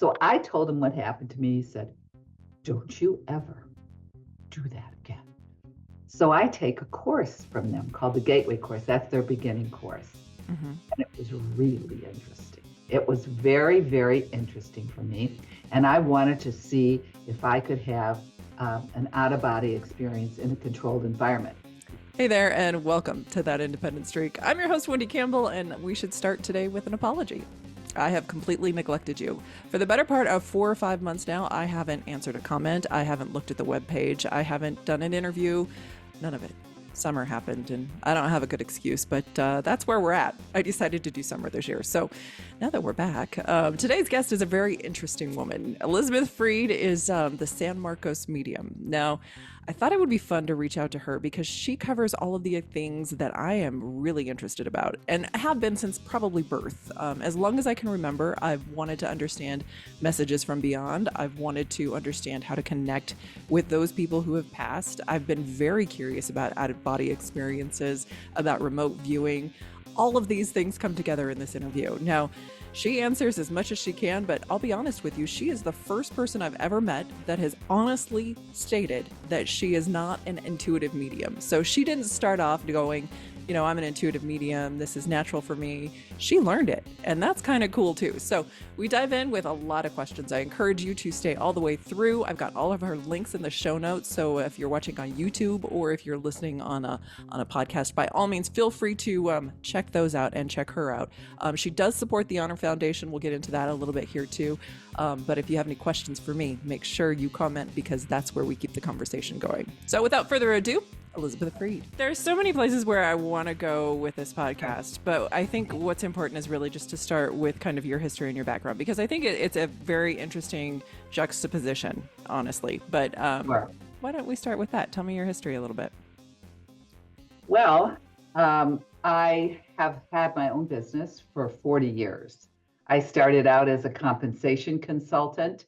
So I told him what happened to me. He said, don't you ever do that again. So I take a course from them called the Gateway course. That's their beginning course. Mm-hmm. And it was really interesting. It was very, very interesting for me. And I wanted to see if I could have an out-of-body experience in a controlled environment. Hey there, and welcome to That Independent Streak. I'm your host, Wendy Campbell, and we should start today with an apology. I have completely neglected you. For the better part of 4 or 5 months now, I haven't answered a comment. I haven't looked at the webpage. I haven't done an interview. None of it. Summer happened, and I don't have a good excuse, but that's where we're at. I decided to do summer this year. So now that we're back, today's guest is a very interesting woman. Elizabeth Freed is the San Marcos medium. Now, I thought it would be fun to reach out to her because she covers all of the things that I am really interested about and have been since probably birth. As long as I can remember, I've wanted to understand messages from beyond. I've wanted to understand how to connect with those people who have passed. I've been very curious about out-of-body experiences, about remote viewing. All of these things come together in this interview. Now, she answers as much as she can, but I'll be honest with you, she is the first person I've ever met that has honestly stated that she is not an intuitive medium. So she didn't start off going, you know, I'm an intuitive medium, this is natural for me. She learned it, and that's kind of cool too. So we dive in with a lot of questions. I encourage you to stay all the way through. I've got all of her links in the show notes, so if you're watching on YouTube or if you're listening on a podcast, by all means, feel free to check those out and check her out. She does support the Honor Foundation. We'll get into that a little bit here too. But if you have any questions for me, make sure you comment because that's where we keep the conversation going. So without further ado, Elizabeth Freed. There's so many places where I want to go with this podcast, but I think what's important is really just to start with kind of your history and your background, because I think it's a very interesting juxtaposition, honestly. But Sure. Why don't we start with that? Tell me your history a little bit. Well, I have had my own business for 40 years. I started out as a compensation consultant.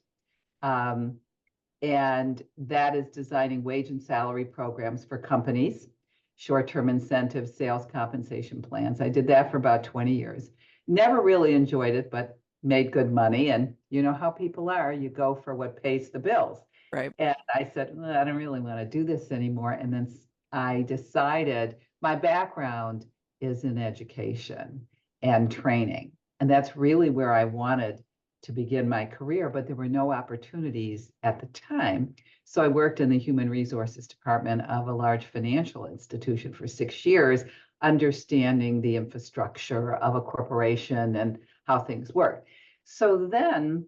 And that is designing wage and salary programs for companies, short-term incentives, sales compensation plans. I did that for about 20 years. Never really enjoyed it, but made good money. And you know how people are, you go for what pays the bills. Right. And I said, well, I don't really want to do this anymore. And then I decided my background is in education and training. And that's really where I wanted to begin my career, but there were no opportunities at the time. So I worked in the human resources department of a large financial institution for 6 years, understanding the infrastructure of a corporation and how things work. So then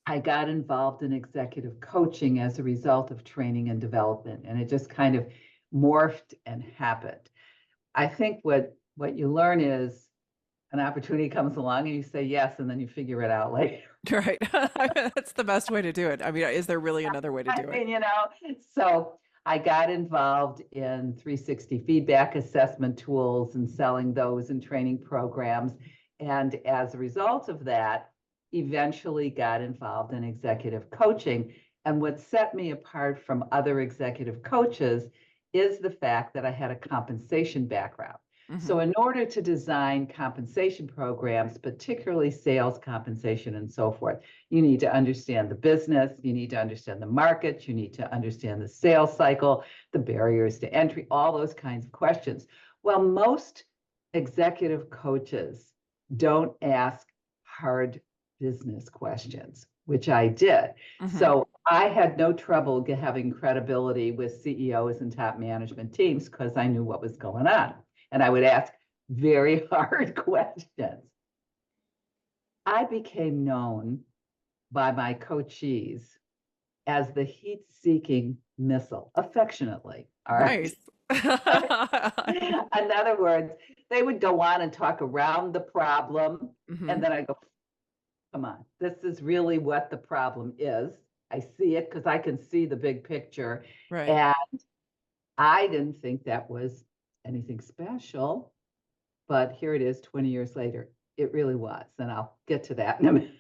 I got involved in executive coaching as a result of training and development, and it just kind of morphed and happened. I think what you learn is an opportunity comes along and you say yes, and then you figure it out later. Right. That's the best way to do it. I mean, is there really another way to do it? You know, so I got involved in 360 feedback assessment tools and selling those and training programs. And as a result of that, eventually got involved in executive coaching. And what set me apart from other executive coaches is the fact that I had a compensation background. So in order to design compensation programs, particularly sales compensation and so forth, you need to understand the business, you need to understand the market, you need to understand the sales cycle, the barriers to entry, all those kinds of questions. Well, most executive coaches don't ask hard business questions, which I did. So I had no trouble having credibility with CEOs and top management teams because I knew what was going on. And I would ask very hard questions. I became known by my coachees as the heat-seeking missile, affectionately. All right. Nice. In other words, they would go on and talk around the problem. And then I go, come on, this is really what the problem is. I see it because I can see the big picture. Right. And I didn't think that was anything special, but here it is 20 years later. It really was, and I'll get to that in a minute.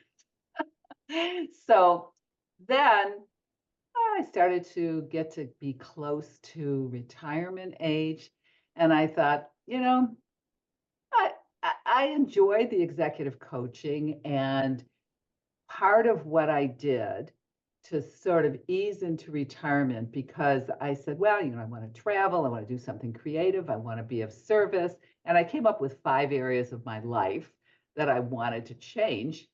So then I started to get to be close to retirement age, and I thought, you know, I enjoyed the executive coaching, and part of what I did to sort of ease into retirement, because I said, well, I want to travel, I want to do something creative, I want to be of service. And I came up with 5 areas of my life that I wanted to change.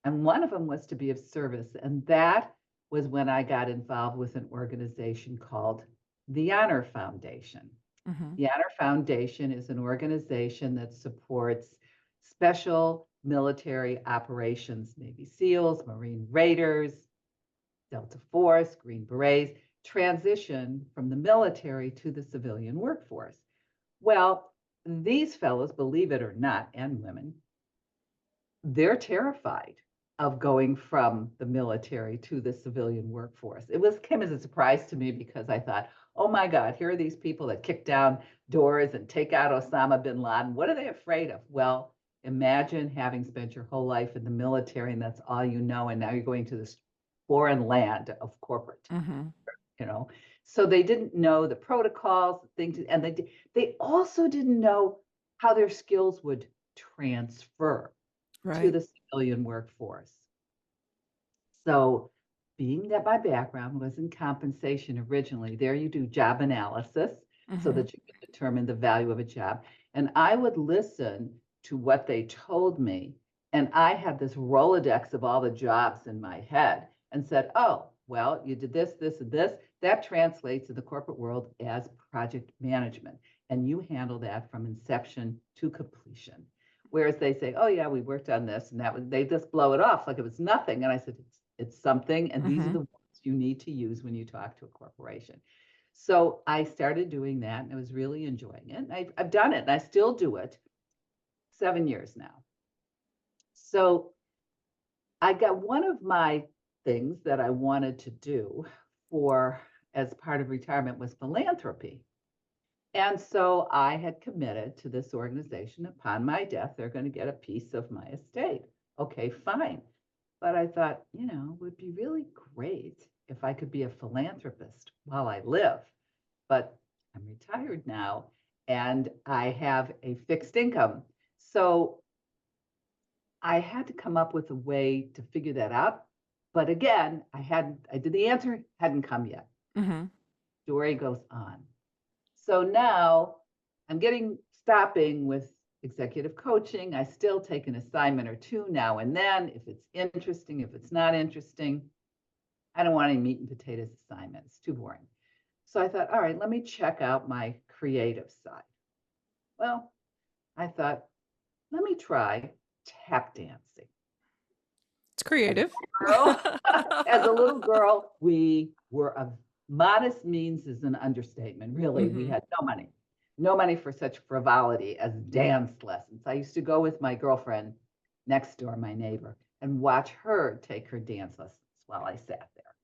And one of them was to be of service. And that was when I got involved with an organization called the Honor Foundation. Mm-hmm. The Honor Foundation is an organization that supports special military operations, Navy SEALs, Marine Raiders, Delta Force, Green Berets, transition from the military to the civilian workforce. Well, these fellows, believe it or not, and women, they're terrified of going from the military to the civilian workforce. It came as a surprise to me because I thought, oh my God, here are these people that kick down doors and take out Osama bin Laden. What are they afraid of? Well, imagine having spent your whole life in the military and that's all you know, and now you're going to this foreign land of corporate, So they didn't know the protocols, things, and they also didn't know how their skills would transfer to the civilian workforce. So being that my background was in compensation originally, there you do job analysis so that you can determine the value of a job. And I would listen to what they told me. And I had this Rolodex of all the jobs in my head and said, oh, well, you did this, this, and this. That translates in the corporate world as project management. And you handle that from inception to completion. Whereas they say, oh yeah, we worked on this and that was, they just blow it off like it was nothing. And I said, it's something. And these are the words you need to use when you talk to a corporation. So I started doing that and I was really enjoying it. And I've done it and I still do it 7 years now. So I got one of my things that I wanted to do as part of retirement was philanthropy. And so I had committed to this organization. Upon my death, they're going to get a piece of my estate. Okay, fine. But I thought, it would be really great if I could be a philanthropist while I live. But I'm retired now and I have a fixed income. So I had to come up with a way to figure that out. But again, the answer hadn't come yet. Story goes on. So now I'm stopping with executive coaching. I still take an assignment or two now and then. If it's interesting, if it's not interesting, I don't want any meat and potatoes assignment. It's too boring. So I thought, all right, let me check out my creative side. Well, I thought, let me try tap dancing. It's creative. As a little girl, we were of modest means is an understatement. Really, we had no money for such frivolity as dance lessons. I used to go with my girlfriend next door, my neighbor, and watch her take her dance lessons while I sat there.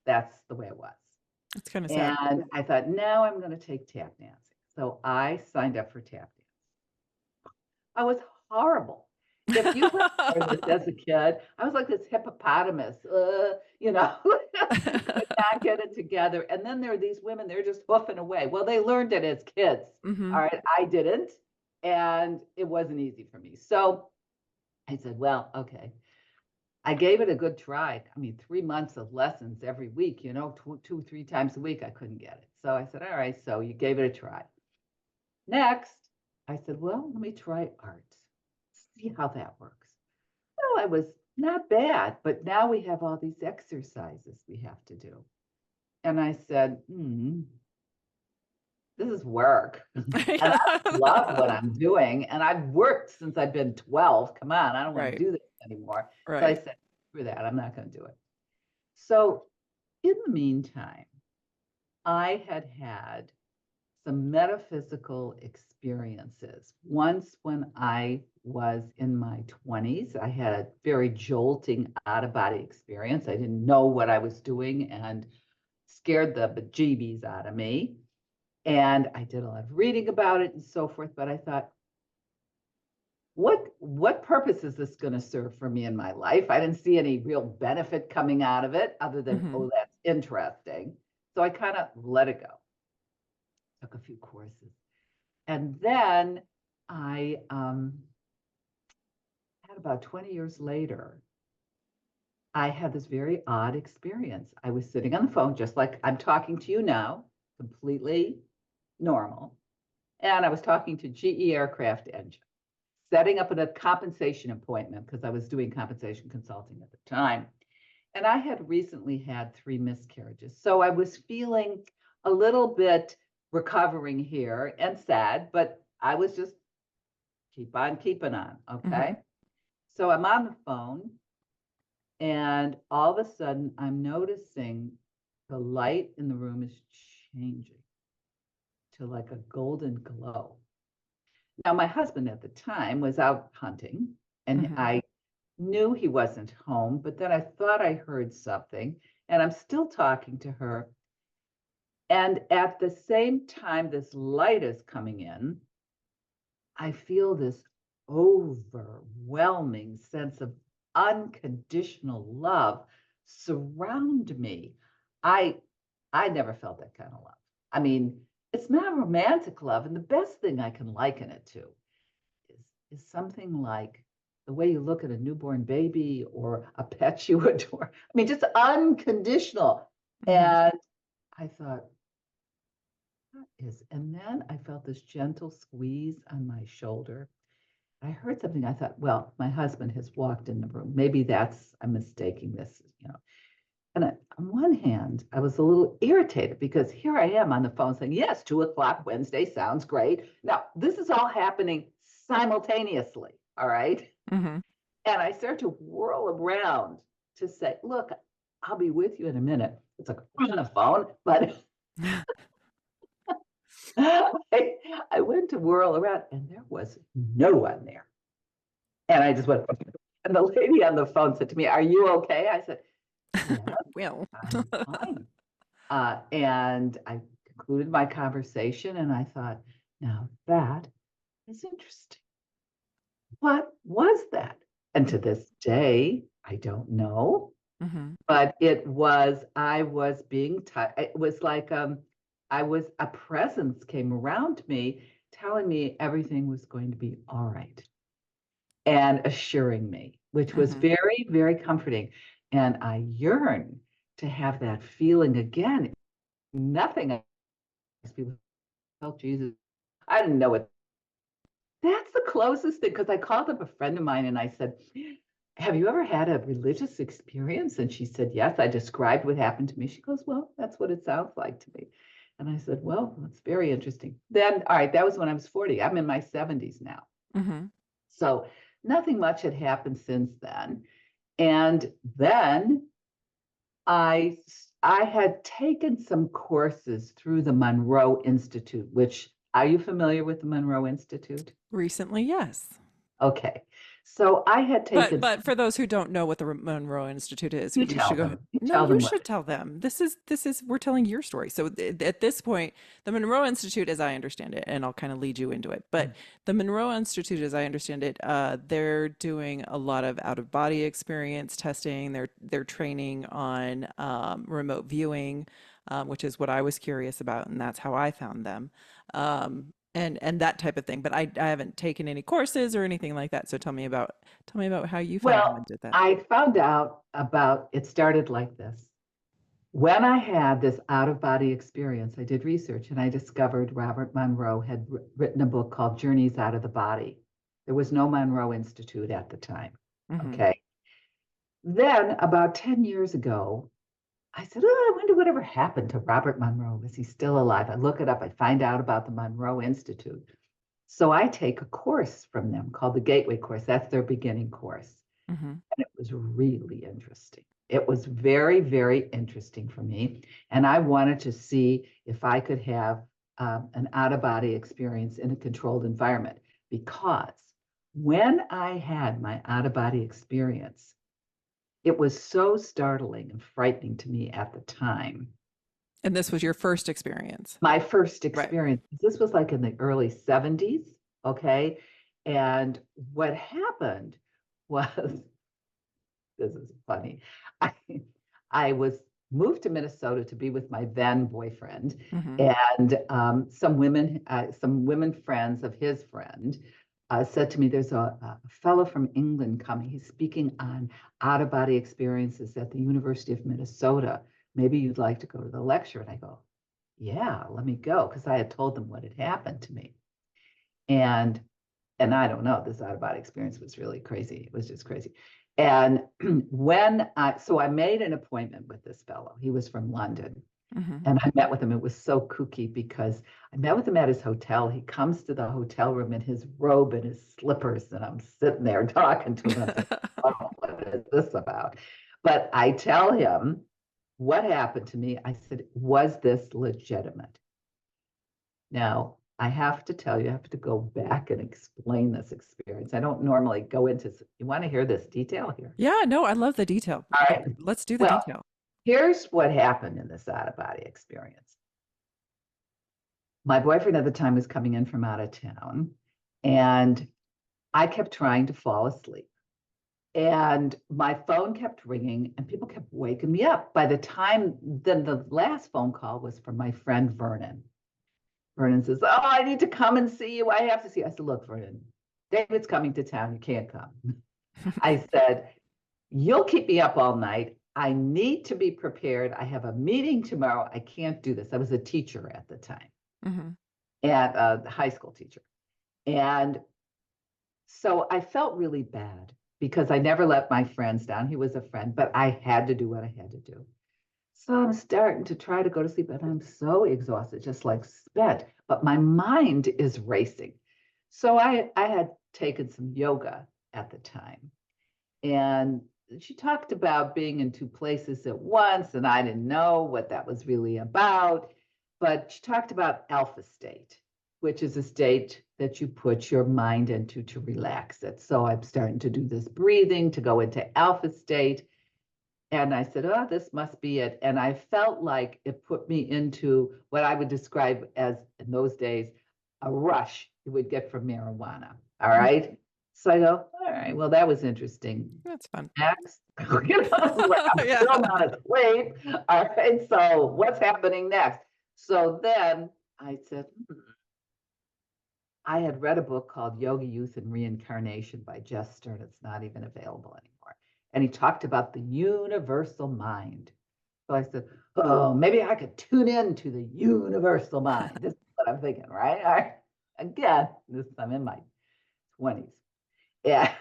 That's the way it was. It's kind of sad. And I thought, now I'm going to take tap dancing. So I signed up for tap dance. I was horrible. If you were as a kid, I was like this hippopotamus, could not get it together. And then there are these women, they're just hoofing away. Well, they learned it as kids. All right, I didn't. And it wasn't easy for me. So I said, well, okay. I gave it a good try. 3 months of lessons every week, 2, 3 times a week, I couldn't get it. So I said, all right, so you gave it a try. Next, I said, well, let me try art. See how that works. Well, I was not bad, but now we have all these exercises we have to do. And I said, this is work. And I love what I'm doing. And I've worked since I've been 12. Come on, I don't want to do this anymore. So I said, screw that, I'm not going to do it. So in the meantime, I had some metaphysical experiences. Once when I was in my 20s, I had a very jolting out-of-body experience. I didn't know what I was doing and scared the bejeebies out of me. And I did a lot of reading about it and so forth, but I thought, what purpose is this going to serve for me in my life? I didn't see any real benefit coming out of it other than, oh, that's interesting. So I kind of let it go. Took a few courses. And then I had about 20 years later, I had this very odd experience. I was sitting on the phone, just like I'm talking to you now, completely normal. And I was talking to GE Aircraft Engine, setting up a compensation appointment because I was doing compensation consulting at the time. And I had recently had 3 miscarriages. So I was feeling a little bit recovering here and sad, but I was just keep on keeping on. Okay. So I'm on the phone, and all of a sudden I'm noticing the light in the room is changing to like a golden glow. Now, my husband at the time was out hunting, and I knew he wasn't home, but then I thought I heard something, and I'm still talking to her. And at the same time, this light is coming in, I feel this overwhelming sense of unconditional love surround me. I I never felt that kind of love. I mean, it's not romantic love, and the best thing I can liken it to is something like the way you look at a newborn baby or a pet you adore. I mean, just unconditional. And I thought, and then I felt this gentle squeeze on my shoulder. I heard something. I thought, well, my husband has walked in the room. Maybe I'm mistaking this. And on one hand, I was a little irritated because here I am on the phone saying, yes, 2 o'clock Wednesday sounds great. Now, this is all happening simultaneously. All right. Mm-hmm. And I start to whirl around to say, look, I'll be with you in a minute. It's like on the phone, but I went to whirl around and there was no one there. And I just went, and the lady on the phone said to me, are you okay? I said, yeah, Well, I'm fine. And I concluded my conversation and I thought, now that is interesting. What was that? And to this day, I don't know, but I was being touched. It was like a presence came around me telling me everything was going to be all right and assuring me, which was very, very comforting. And I yearn to have that feeling again. Nothing else. People felt Jesus. I didn't know it. That's the closest thing because I called up a friend of mine and I said, have you ever had a religious experience? And she said, yes. I described what happened to me. She goes, well, that's what it sounds like to me. And I said, well, that's very interesting. Then, all right, that was when I was 40. I'm in my 70s now. So nothing much had happened since then. And then I had taken some courses through the Monroe Institute, which, are you familiar with the Monroe Institute? Recently, yes. Okay. So I had taken. But for those who don't know what the Monroe Institute is, You you tell should go. them. You No, tell you them what. should tell them. This is we're telling your story. So at this point, the Monroe Institute, as I understand it, and I'll kind of lead you into it. But the Monroe Institute, as I understand it, they're doing a lot of out of body experience testing. They're training on remote viewing, which is what I was curious about, and that's how I found them. And that type of thing. But I haven't taken any courses or anything like that. So tell me about how you found them Well, and did that. I found out about it started like this. When I had this out of body experience, I did research and I discovered Robert Monroe had written a book called Journeys Out of the Body. There was no Monroe Institute at the time. Okay. Then about 10 years ago, I said, oh, I wonder whatever happened to Robert Monroe. Is he still alive? I look it up. I find out about the Monroe Institute. So I take a course from them called the Gateway course. That's their beginning course. And it was really interesting. It was very, very interesting for me. And I wanted to see if I could have an out of body experience in a controlled environment. Because when I had my out of body experience, it was so startling and frightening to me at the time. And this was your first experience. My first Right. experience. This was like in the early 70s. Okay. And what happened was, this is funny. I was moved to Minnesota to be with my then boyfriend, and some women friends of his friend said to me, there's a fellow from England coming. He's speaking on out-of-body experiences at the University of Minnesota. Maybe you'd like to go to the lecture. And I go, yeah, let me go. Because I had told them what had happened to me. And I don't know, this out-of-body experience was really crazy. It was just crazy. And so I made an appointment with this fellow. He was from London. And I met with him. It was so kooky because I met with him at his hotel. He comes to the hotel room in his robe and his slippers, and I'm sitting there talking to him. Oh, what is this about? But I tell him what happened to me. I said, was this legitimate? Now, I have to tell you, I have to go back and explain this experience. I don't normally go into, you want to hear this detail here? Yeah, no, I love the detail. All right. Let's do the detail. Here's what happened in this out-of-body experience. My boyfriend at the time was coming in from out of town, and I kept trying to fall asleep. And my phone kept ringing, and people kept waking me up. By the time, then the last phone call was from my friend Vernon. Vernon says, oh, I need to come and see you. I have to see you. I said, look, Vernon, David's coming to town. You can't come. I said, you'll keep me up all night. I need to be prepared. I have a meeting tomorrow. I can't do this. I was a teacher at the time, and a high school teacher. And so I felt really bad because I never let my friends down. He was a friend, but I had to do what I had to do. So I'm starting to try to go to sleep, and I'm so exhausted, just like spent, but my mind is racing. So I had taken some yoga at the time, and she talked about being in two places at once, and I didn't know what that was really about. But she talked about alpha state, which is a state that you put your mind into to relax it. So I'm starting to do this breathing to go into alpha state. And I said, oh, this must be it. And I felt like it put me into what I would describe as, in those days, a rush you would get from marijuana. All right. So I go, all right, well, that was interesting. That's fun. Next, I'm still not asleep. All right, so what's happening next? So then I said, I had read a book called Yoga, Youth, and Reincarnation by Jess Stern. It's not even available anymore. And he talked about the universal mind. So I said, oh, maybe I could tune in to the universal mind. This is what I'm thinking, right? All right. Again, I'm in my 20s. Yeah.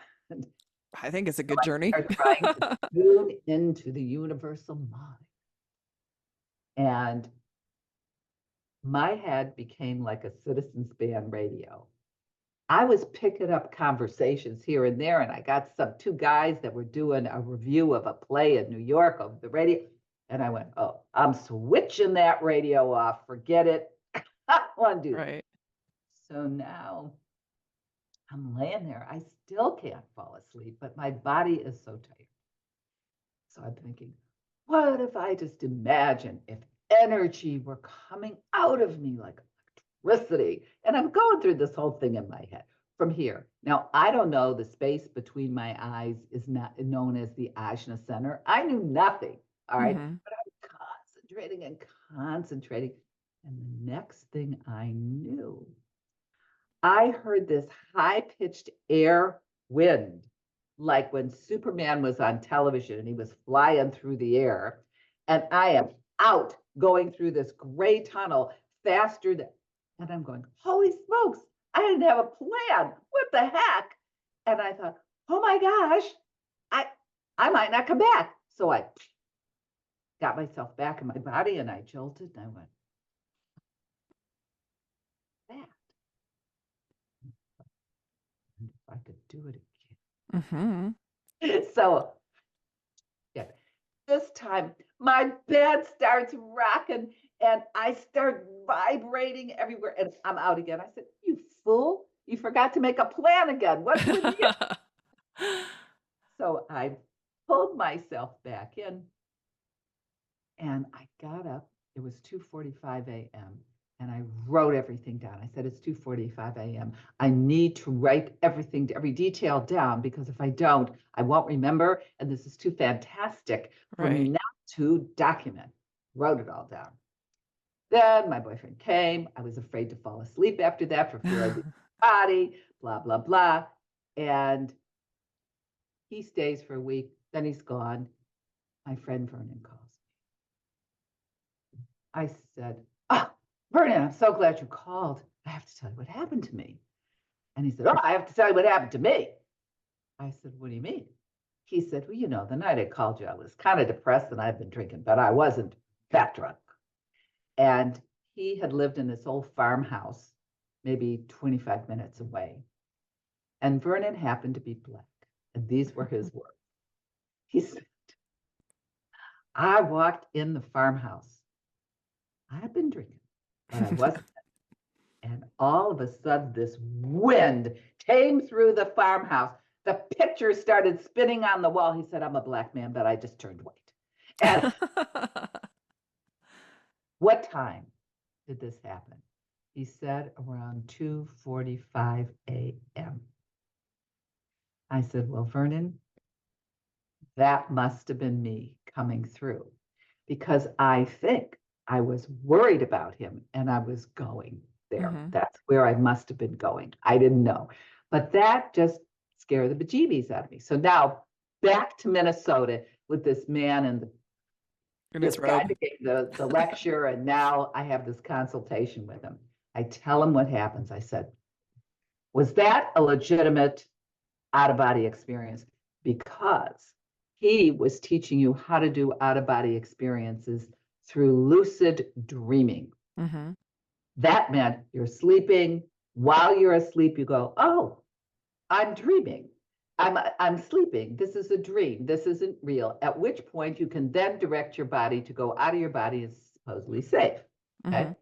I think it's a good journey. I trying to tune into the universal mind. And my head became like a citizens band radio. I was picking up conversations here and there, and I got two guys that were doing a review of a play in New York over the radio. And I went, oh, I'm switching that radio off. Forget it. I don't want to do that. So now I'm laying there. I still can't fall asleep, but my body is so tired. So I'm thinking, what if I just imagine if energy were coming out of me like electricity? And I'm going through this whole thing in my head from here. Now, I don't know, the space between my eyes is not known as the ajna center. I knew nothing, all right? But I'm concentrating and concentrating. And the next thing I knew, I heard this high-pitched air wind, like when Superman was on television and he was flying through the air. And I am out going through this gray tunnel faster than, and I'm going, holy smokes, I didn't have a plan. What the heck? And I thought, oh my gosh, I might not come back. So I got myself back in my body and I jolted and I went, that. And if I could do it again. So yeah, this time my bed starts rocking and I start vibrating everywhere and I'm out again. I said, you fool, you forgot to make a plan again. What's with you? So I pulled myself back in and I got up. It was 2:45 a.m. and I wrote everything down. I said, it's 2:45 a.m. I need to write everything, every detail down, because if I don't, I won't remember. And this is too fantastic for me not to document. Wrote it all down. Then my boyfriend came. I was afraid to fall asleep after that for fear of the body. blah, blah, blah. And he stays for a week, then he's gone. My friend Vernon calls me. I said, "Oh, Vernon, I'm so glad you called. I have to tell you what happened to me." And he said, "Oh, I have to tell you what happened to me." I said, "What do you mean?" He said, "Well, the night I called you, I was kind of depressed and I've been drinking, but I wasn't that drunk." And he had lived in this old farmhouse, maybe 25 minutes away. And Vernon happened to be black. And these were his words. He said, "I walked in the farmhouse. I had been drinking, but I wasn't. And all of a sudden, this wind came through the farmhouse. The pictures started spinning on the wall." He said, "I'm a black man, but I just turned white." And what time did this happen? He said around 2:45 a.m. I said, "Well, Vernon, that must have been me coming through, because I think I was worried about him and I was going there. Mhm. That's where I must have been going. I didn't know. But that just scared the bejeebies out of me." So now back to Minnesota with this man and In this his guy robe. that gave the lecture, and now I have this consultation with him. I tell him what happens. I said, "Was that a legitimate out-of-body experience?" Because he was teaching you how to do out-of-body experiences through lucid dreaming. Mm-hmm. That meant you're sleeping. While you're asleep, you go, "Oh, I'm dreaming. I'm sleeping. This is a dream. This isn't real." At which point you can then direct your body to go out of your body as supposedly safe. Okay. Mm-hmm.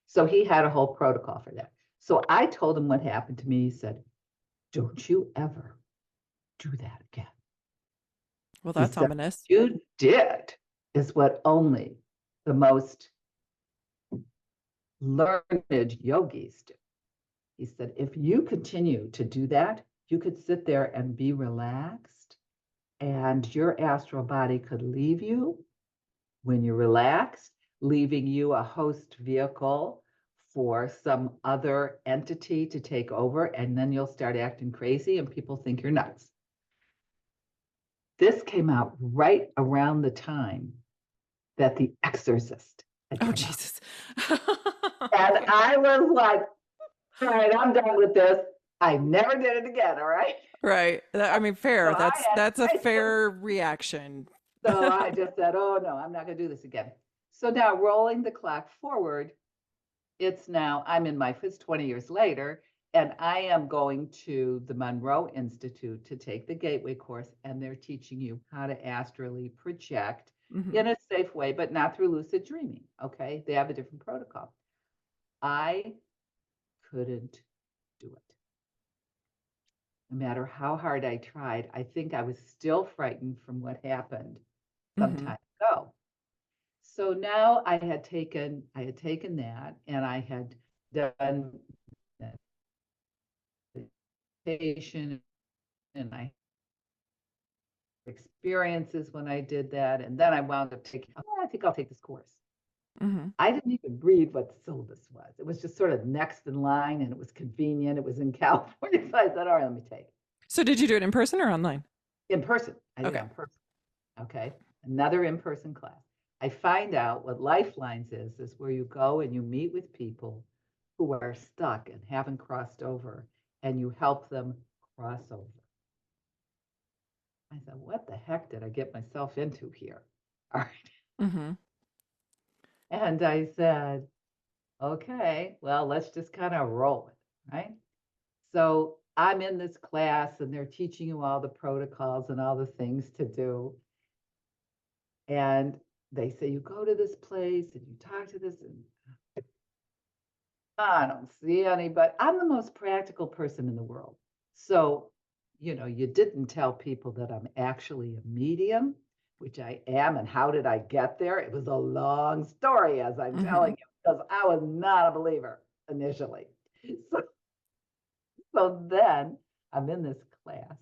So he had a whole protocol for that. So I told him what happened to me. He said, "Don't you ever do that again." Well, He that's said, ominous. "You did is what only the most learned yogis do." He said, "If you continue to do that, you could sit there and be relaxed, and your astral body could leave you when you're relaxed, leaving you a host vehicle for some other entity to take over, and then you'll start acting crazy and people think you're nuts." This came out right around the time that The Exorcist had Oh, come out. Jesus. And I was like, "All right, I'm done with this. I never did it again." All right. Right. I mean, So fair. I That's a had, fair reaction. so I just said, "Oh no, I'm not going to do this again." So now rolling the clock forward, it's 20 years later, and I am going to the Monroe Institute to take the Gateway course, and they're teaching you how to astrally project Mm-hmm. in a safe way, but not through lucid dreaming. Okay. They have a different protocol. I couldn't do it. No matter how hard I tried, I think I was still frightened from what happened some Mm-hmm. time ago. So now I had taken that, and I had done meditation, and I had experiences when I did that. And then I wound up taking, "Oh, I think I'll take this course." Mm-hmm. I didn't even read what the syllabus was. It was just sort of next in line, and it was convenient. It was in California. So I said, "All right, let me take it." So did you do it in person or online? In person. I did it Okay. in person. Okay. Another in-person class. I find out what Lifelines is where you go and you meet with people who are stuck and haven't crossed over, and you help them cross over. I said, "What the heck did I get myself into here?" All right. Mm-hmm. And I said, "Okay, well, let's just kind of roll it." Right. So I'm in this class and they're teaching you all the protocols and all the things to do. And they say, "You go to this place and you talk to this," and I don't see anybody. I'm the most practical person in the world. So, you didn't tell people that I'm actually a medium, which I am. And how did I get there? It was a long story, as I'm Mm-hmm. telling you, because I was not a believer initially. So, so then I'm in this class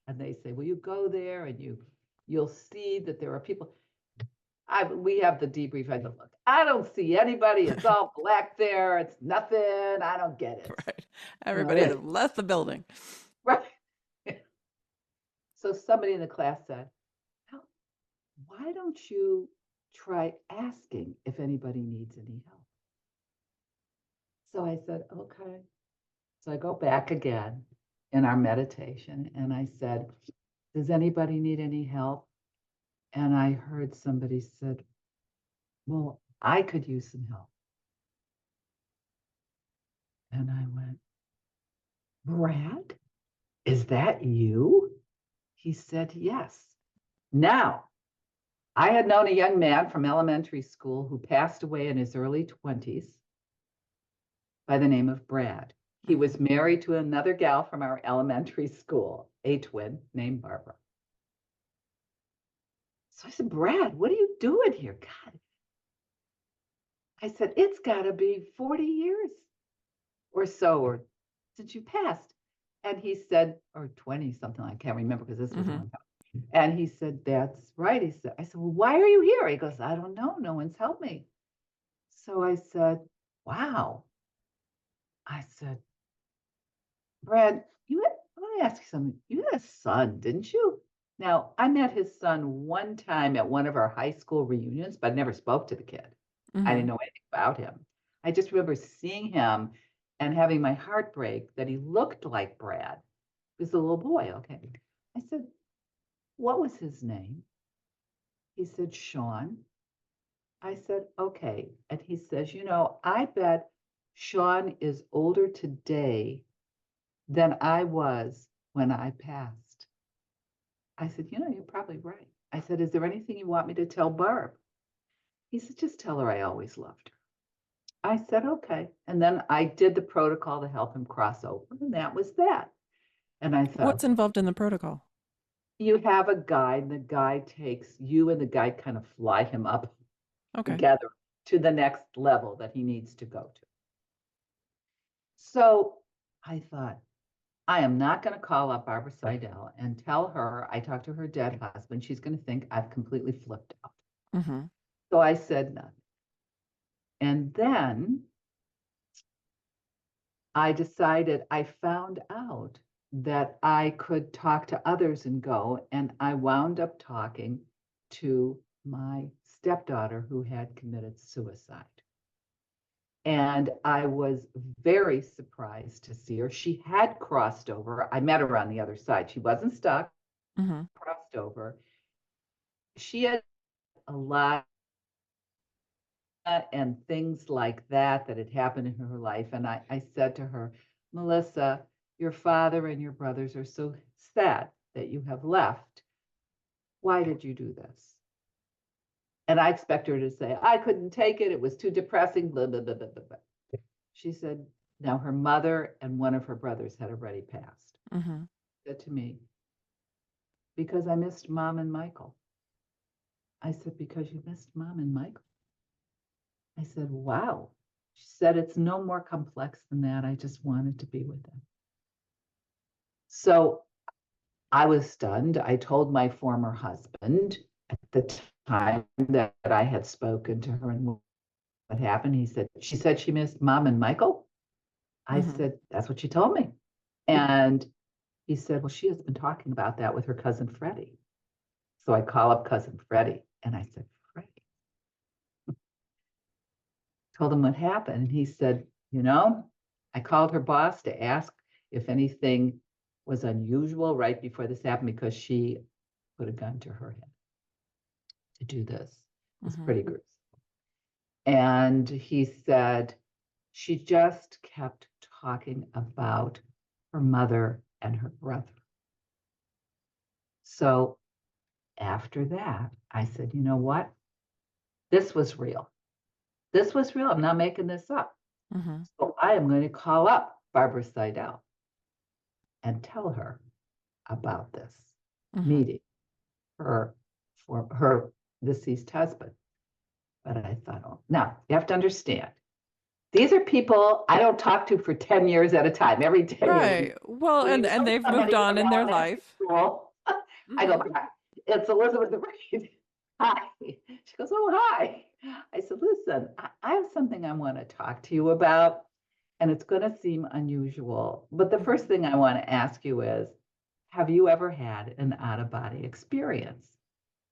and they say, "Well, you go there and you'll see that there are people." we have the debrief. I go, look, I don't see anybody. It's all black there. It's nothing. I don't get it. Right. Everybody had left the building. Right. So somebody in the class said, "Well, why don't you try asking if anybody needs any help?" So I said, okay. So I go back again in our meditation and I said, does anybody need any help? And I heard somebody said, well, I could use some help. And I went, Brad, is that you? He said, yes. Now, I had known a young man from elementary school who passed away in his early 20s by the name of Brad. He was married to another gal from our elementary school, a twin named Barbara. So I said, Brad, what are you doing here? God. I said, it's got to be 40 years or so, or since you passed. And he said, or 20 something, I can't remember because this was a long time. And he said, that's right. I said, well, why are you here? He goes, I don't know. No one's helped me. So I said, wow. I said, Brad, let me ask you something. You had a son, didn't you? Now, I met his son one time at one of our high school reunions, but I never spoke to the kid. I didn't know anything about him. I just remember seeing him and having my heart break that he looked like Brad. He was a little boy, okay. I said, what was his name? He said, Sean. I said, okay. And he says, I bet Sean is older today than I was when I passed. I said, you're probably right. I said, is there anything you want me to tell Barb? He said, just tell her I always loved her. I said, okay. And then I did the protocol to help him cross over, and that was that. And I thought, what's involved in the protocol? You have a guide, the guide takes you and the guide kind of fly him up together to the next level that he needs to go to. So I thought, I am not going to call up Barbara Seidel and tell her I talked to her dead husband. She's going to think I've completely flipped out. So I said nothing. And then I decided, I found out that I could talk to others and go, and I wound up talking to my stepdaughter who had committed suicide. And I was very surprised to see her. She had crossed over. I met her on the other side. She wasn't stuck, crossed over. She had a lot and things like that had happened in her life. And I said to her, Melissa, your father and your brothers are so sad that you have left. Why did you do this? And I expect her to say, I couldn't take it. It was too depressing, blah, blah, blah, blah, blah. She said, now her mother and one of her brothers had already passed. Said to me, because I missed Mom and Michael. I said, because you missed Mom and Michael? I said, wow. She said, it's no more complex than that. I just wanted to be with them. So I was stunned. I told my former husband at the time that I had spoken to her and what happened. She said she missed Mom and Michael. I said, that's what she told me. And he said, well, she has been talking about that with her cousin Freddie. So I call up cousin Freddie and I said, Freddie, told him what happened. And he said, I called her boss to ask if anything was unusual right before this happened because she put a gun to her head to do this. It was pretty gruesome. And he said, she just kept talking about her mother and her brother. So after that, I said, you know what? This was real. This was real. I'm not making this up. So I am going to call up Barbara Seidel and tell her about this meeting for her deceased husband. But I thought, oh, now you have to understand, these are people I don't talk to for 10 years at a time, every 10 years. Right. Well, and they've moved on in their life. I go, it's Elizabeth Reed. Hi. She goes, oh, hi. I said, listen, I have something I want to talk to you about, and it's going to seem unusual. But the first thing I want to ask you is, have you ever had an out-of-body experience?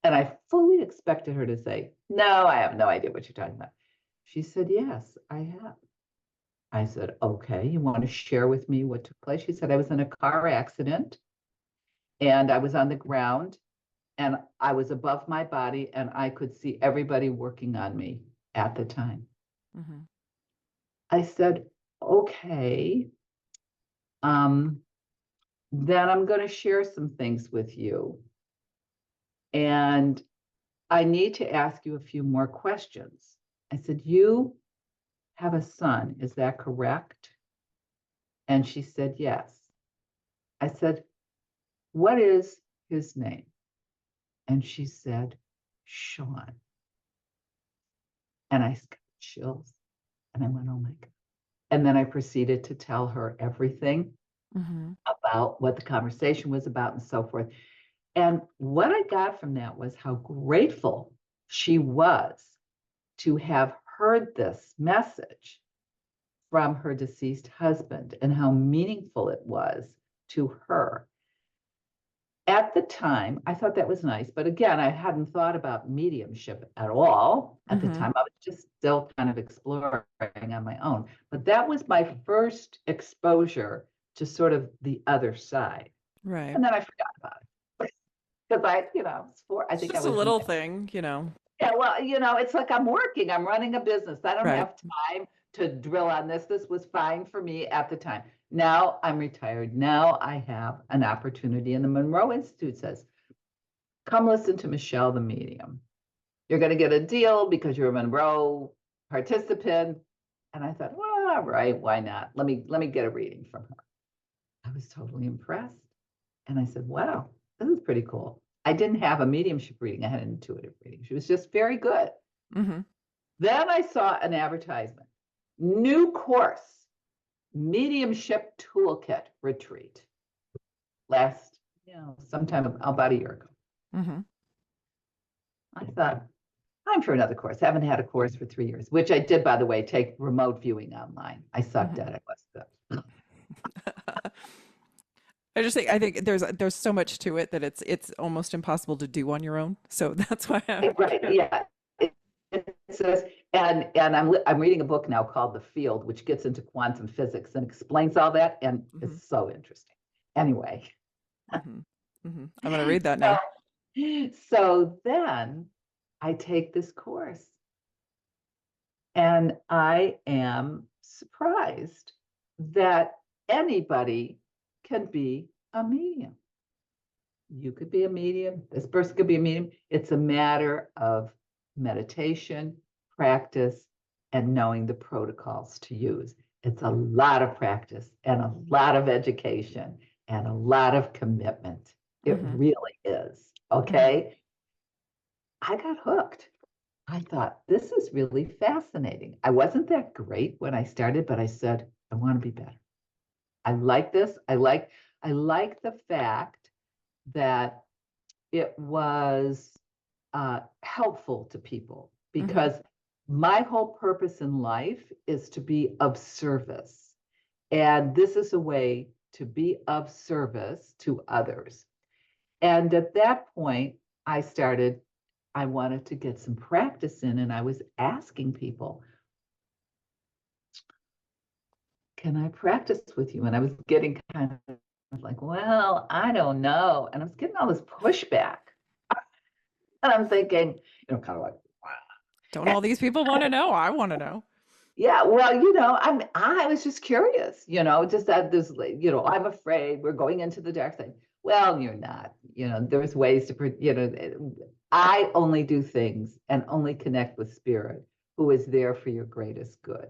And I fully expected her to say, no, I have no idea what you're talking about. She said, yes, I have. I said, okay, you want to share with me what took place? She said, I was in a car accident and I was on the ground and I was above my body and I could see everybody working on me at the time. Mm-hmm. I said, okay, then I'm going to share some things with you. And I need to ask you a few more questions. I said, you have a son, is that correct? And she said, yes. I said, what is his name? And she said, Sean. And I got chills. And I went, oh my God. And then I proceeded to tell her everything about what the conversation was about and so forth. And what I got from that was how grateful she was to have heard this message from her deceased husband and how meaningful it was to her. At the time, I thought that was nice, but again, I hadn't thought about mediumship at all. At the time, I was just still kind of exploring on my own. But that was my first exposure to sort of the other side. Right. And then I forgot about it. Because I It's think just I a was little thing, Yeah, well, it's like I'm working, I'm running a business. I don't Right. have time to drill on this. This was fine for me at the time. Now I'm retired. Now I have an opportunity. And the Monroe Institute says, come listen to Michelle, the medium. You're going to get a deal because you're a Monroe participant. And I thought, well, all right, why not? Let me get a reading from her. I was totally impressed. And I said, wow, this is pretty cool. I didn't have a mediumship reading. I had an intuitive reading. She was just very good. Mm-hmm. Then I saw an advertisement, new course, mediumship toolkit retreat. Last, sometime about a year ago. Mm-hmm. I thought, I'm for another course. I haven't had a course for 3 years, which I did, by the way, take remote viewing online. I sucked at it. Was good. I think there's so much to it that it's almost impossible to do on your own. So that's why Right, yeah. It says, and I'm reading a book now called The Field, which gets into quantum physics and explains all that, and it's so interesting. Anyway, I'm going to read that now. So then I take this course and I am surprised that anybody can be a medium. You could be a medium, this person could be a medium. It's a matter of meditation, practice, and knowing the protocols to use. It's a lot of practice and a lot of education and a lot of commitment. It really is. Okay. I got hooked. I thought, this is really fascinating. I wasn't that great when I started, but I said, I want to be better. I like this. I like the fact that it was helpful to people because my whole purpose in life is to be of service. And this is a way to be of service to others. And at that point, I wanted to get some practice in, and I was asking people, can I practice with you? And I was getting kind of like, well, I don't know. And I was getting all this pushback. And I'm thinking, kind of like, Don't all these people want to know? I want to know. yeah, well, I was just curious, just that this, I'm afraid we're going into the dark thing. Well, you're not, there's ways to, I only do things and only connect with spirit who is there for your greatest good.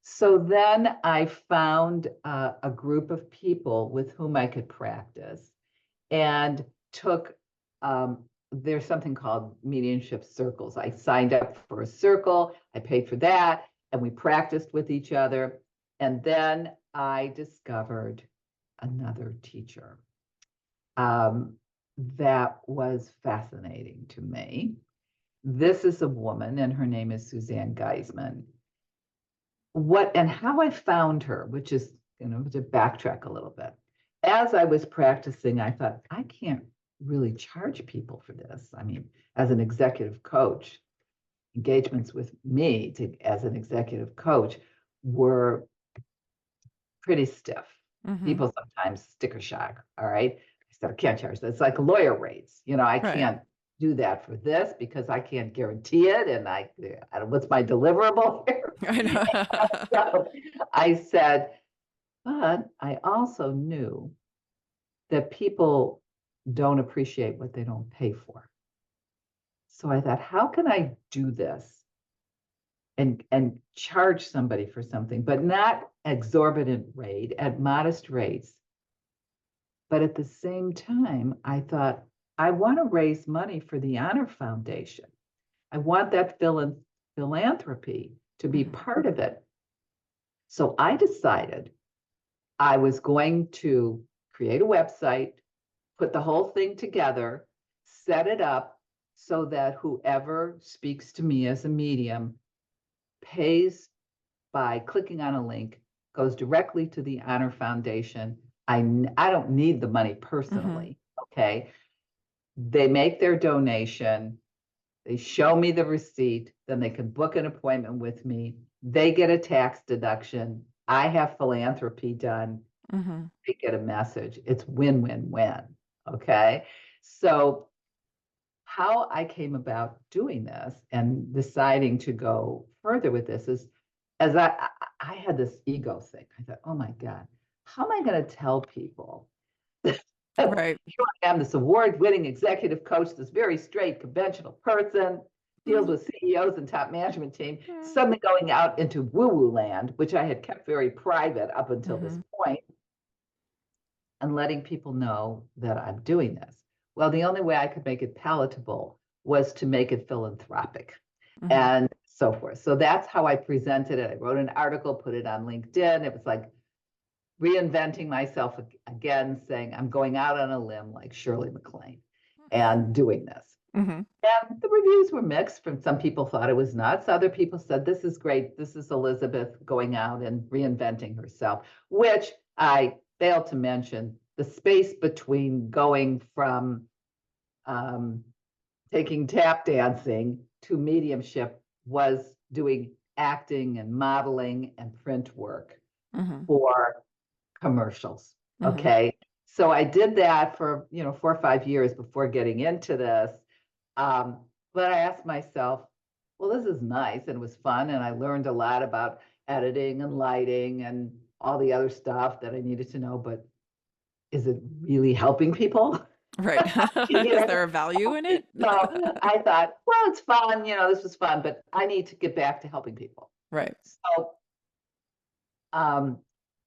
So then I found a group of people with whom I could practice and took, there's something called mediumship circles. I signed up for a circle, I paid for that, and we practiced with each other. And then I discovered another teacher that was fascinating to me. This is a woman, and her name is Suzanne Geisman. What and how I found her, which is, to backtrack a little bit. As I was practicing, I thought, I can't really charge people for this. I mean, as an executive coach, engagements with me as an executive coach were pretty stiff. Mm-hmm. People sometimes sticker shock. All right. I said, I can't charge that. It's like lawyer rates. I Right. can't do that for this because I can't guarantee it. And I don't, what's my deliverable here? I know. So I said, but I also knew that people don't appreciate what they don't pay for. So I thought, how can I do this and charge somebody for something, but not exorbitant rate, at modest rates. But at the same time, I thought, I want to raise money for the Honor Foundation. I want that philanthropy to be part of it. So I decided I was going to create a website, put the whole thing together, set it up so that whoever speaks to me as a medium pays by clicking on a link, goes directly to the Honor Foundation. I don't need the money personally, okay? They make their donation, they show me the receipt, then they can book an appointment with me. They get a tax deduction. I have philanthropy done. They get a message. It's win-win-win, okay? So how I came about doing this and deciding to go further with this is, as I had this ego thing. I thought, oh my God, how am I going to tell people that Right. here I am, this award-winning executive coach, this very straight, conventional person, deals with CEOs and top management team, suddenly going out into woo-woo land, which I had kept very private up until this point, and letting people know that I'm doing this. Well, the only way I could make it palatable was to make it philanthropic and so forth. So that's how I presented it. I wrote an article, put it on LinkedIn. It was like reinventing myself again, saying I'm going out on a limb like Shirley MacLaine and doing this. And the reviews were mixed. From some people thought it was nuts. Other people said, this is great. This is Elizabeth going out and reinventing herself, which I failed to mention. The space between going from taking tap dancing to mediumship was doing acting and modeling and print work for commercials. Okay. So I did that for, 4 or 5 years before getting into this. But I asked myself, well, this is nice and it was fun. And I learned a lot about editing and lighting and all the other stuff that I needed to know. But is it really helping people? Right. Is there a value in it? So I thought, well, it's fun. This was fun, but I need to get back to helping people. Right.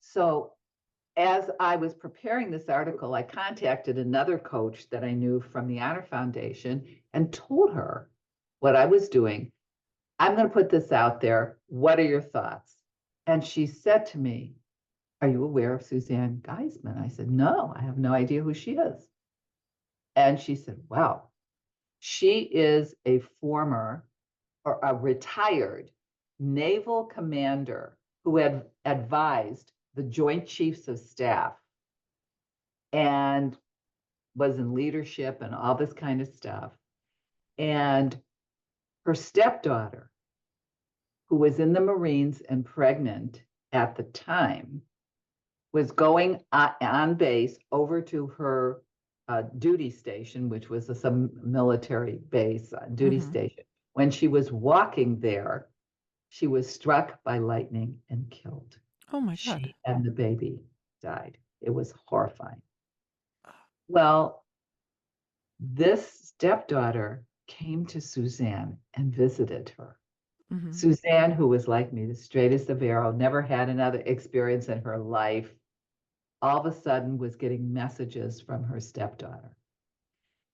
So as I was preparing this article, I contacted another coach that I knew from the Honor Foundation and told her what I was doing. I'm going to put this out there. What are your thoughts? And she said to me, are you aware of Suzanne Geisman? I said, no, I have no idea who she is. And she said, wow, she is a former or a retired naval commander who had advised the Joint Chiefs of Staff and was in leadership and all this kind of stuff. And her stepdaughter, who was in the Marines and pregnant at the time, was going on base over to her duty station, which was some military base duty station. When she was walking there, she was struck by lightning and killed. Oh my God. She and the baby died. It was horrifying. Well, this stepdaughter came to Suzanne and visited her. Suzanne, who was like me, the straightest of arrow, never had another experience in her life, all of a sudden was getting messages from her stepdaughter.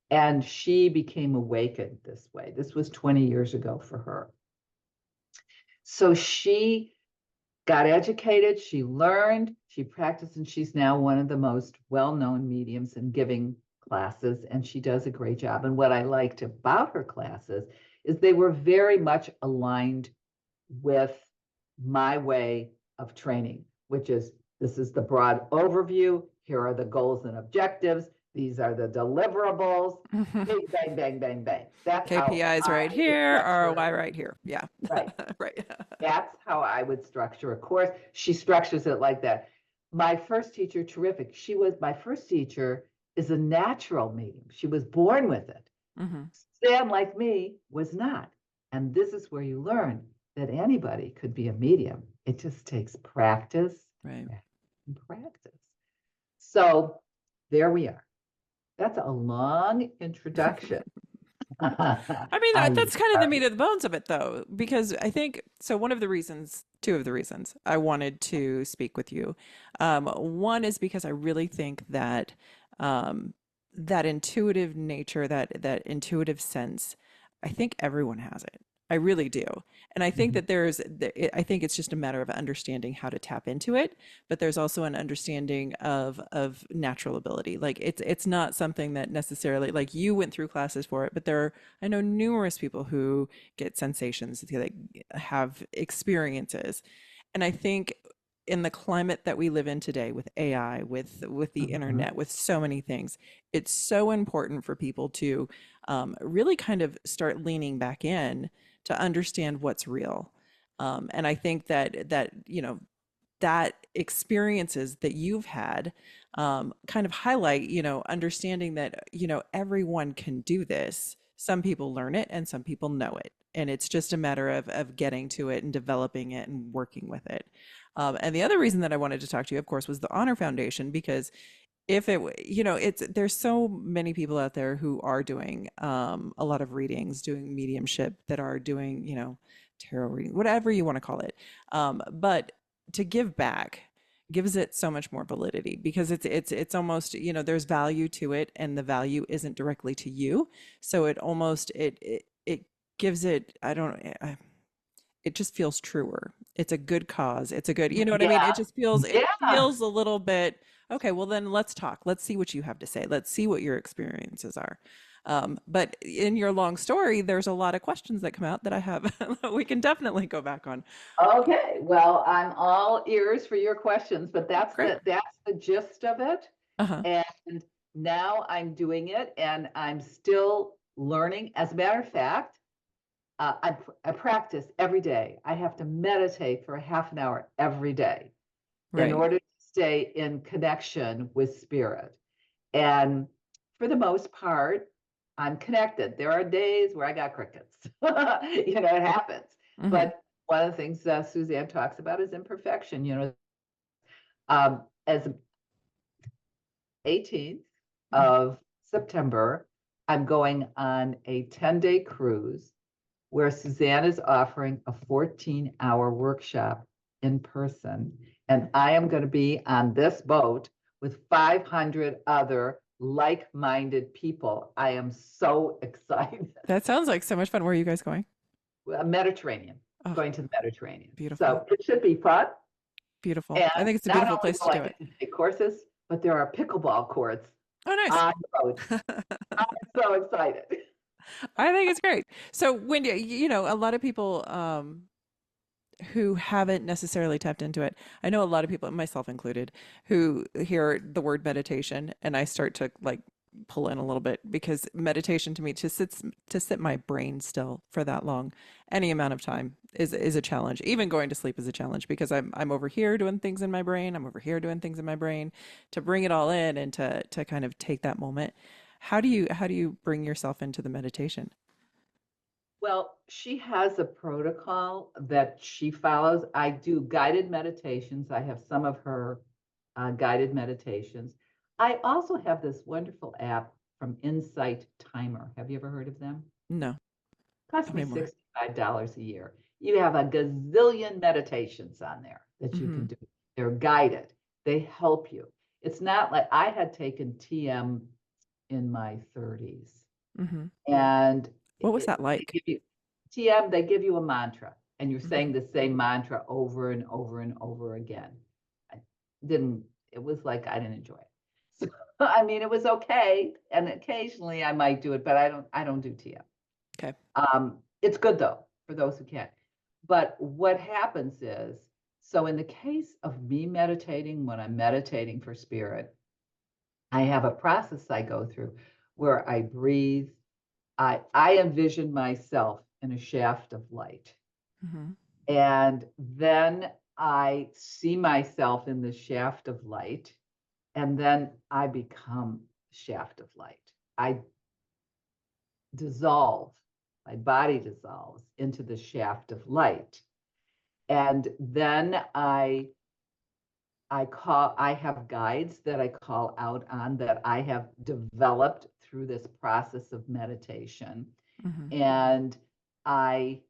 And she became awakened this way. This was 20 years ago for her. So she got educated, she learned, she practiced, and she's now one of the most well-known mediums in giving classes, and she does a great job. And what I liked about her classes is they were very much aligned with my way of training, which is this is the broad overview. Here are the goals and objectives. These are the deliverables. Bang, bang, bang, bang, bang. That's how KPIs I right would here, structure. ROI right here. Yeah. Right. Right. That's how I would structure a course. She structures it like that. My first teacher, terrific. My first teacher is a natural medium. She was born with it. Mm-hmm. Sam, like me, was not. And this is where you learn that anybody could be a medium. It just takes practice, Right. and practice. So there we are. That's a long introduction. I mean, I that's kind of the meat of the bones of it, though, because I think so. Two of the reasons I wanted to speak with you, one is because I really think that that intuitive nature, that intuitive sense, I think everyone has it. I really do. And I think Mhm. that I think it's just a matter of understanding how to tap into it, but there's also an understanding of natural ability. Like it's not something that necessarily like you went through classes for it, but I know numerous people who get sensations, that have experiences. And I think in the climate that we live in today with AI, with the Mhm. internet, with so many things, it's so important for people to really kind of start leaning back in to understand what's real. And I think that that experiences that you've had kind of highlight, understanding that, everyone can do this. Some people learn it and some people know it. And it's just a matter of getting to it and developing it and working with it. And the other reason that I wanted to talk to you, of course, was the Honor Foundation, because if it it's there's so many people out there who are doing a lot of readings, doing mediumship, that are doing tarot reading, whatever you want to call it, but to give back gives it so much more validity, because it's almost, there's value to it, and the value isn't directly to you, so it almost it gives it, I don't it just feels truer. It's a good cause. It's a good, you know what I mean? Yeah, It yeah. feels a little bit, okay, well then let's talk. Let's see what you have to say. Let's see what your experiences are. But in your long story, there's a lot of questions that come out that I have we can definitely go back on. Okay, well, I'm all ears for your questions, but Great. that's the gist of it. Uh-huh. And now I'm doing it and I'm still learning. As a matter of fact, I practice every day. I have to meditate for a half an hour every day in Right. order to stay in connection with spirit. And for the most part, I'm connected. There are days where I got crickets. It happens. Mm-hmm. But one of the things Suzanne talks about is imperfection. As 18th Mm-hmm. of September, I'm going on a 10-day cruise where Suzanne is offering a 14-hour workshop in person. And I am going to be on this boat with 500 other like-minded people. I am so excited. That sounds like so much fun. Where are you guys going? Mediterranean, Oh, going to the Mediterranean. beautiful. So it should be fun. Beautiful. And I think it's a not beautiful only place to will I do it. get to take courses, but there are pickleball courts Oh, nice. on the boat. I'm so excited. I think it's great. So Wendy, a lot of people who haven't necessarily tapped into it. I know a lot of people, myself included, who hear the word meditation and I start to like pull in a little bit, because meditation to me, to sit my brain still for that long, any amount of time is a challenge. Even going to sleep is a challenge, because I'm over here doing things in my brain, I'm over here doing things in my brain, to bring it all in and to kind of take that moment. How do you bring yourself into the meditation? Well, she has a protocol that she follows. I do guided meditations. I have some of her guided meditations. I also have this wonderful app from Insight Timer. Have you ever heard of them? No. Cost Tell me me more. $65 a year. You have a gazillion meditations on there that you Mm-hmm. can do. They're guided. They help you. It's not like I had taken TM in my 30s, Mm-hmm. and What was it, that they like? give you TM, they give you a mantra, and you're Mm-hmm. saying the same mantra over and over and over again. I didn't, it was like I didn't enjoy it. So, I mean, it was okay, and occasionally I might do it, but I don't do TM. Okay. It's good though, for those who can't. But what happens is, so in the case of me meditating, when I'm meditating for spirit, I have a process I go through where I breathe. I envision myself in a shaft of light. Mm-hmm. And then I see myself in the shaft of light, and then I become shaft of light. I dissolve, my body dissolves into the shaft of light. And then I have guides that I call out on that I have developed through this process of meditation. Mm-hmm. And I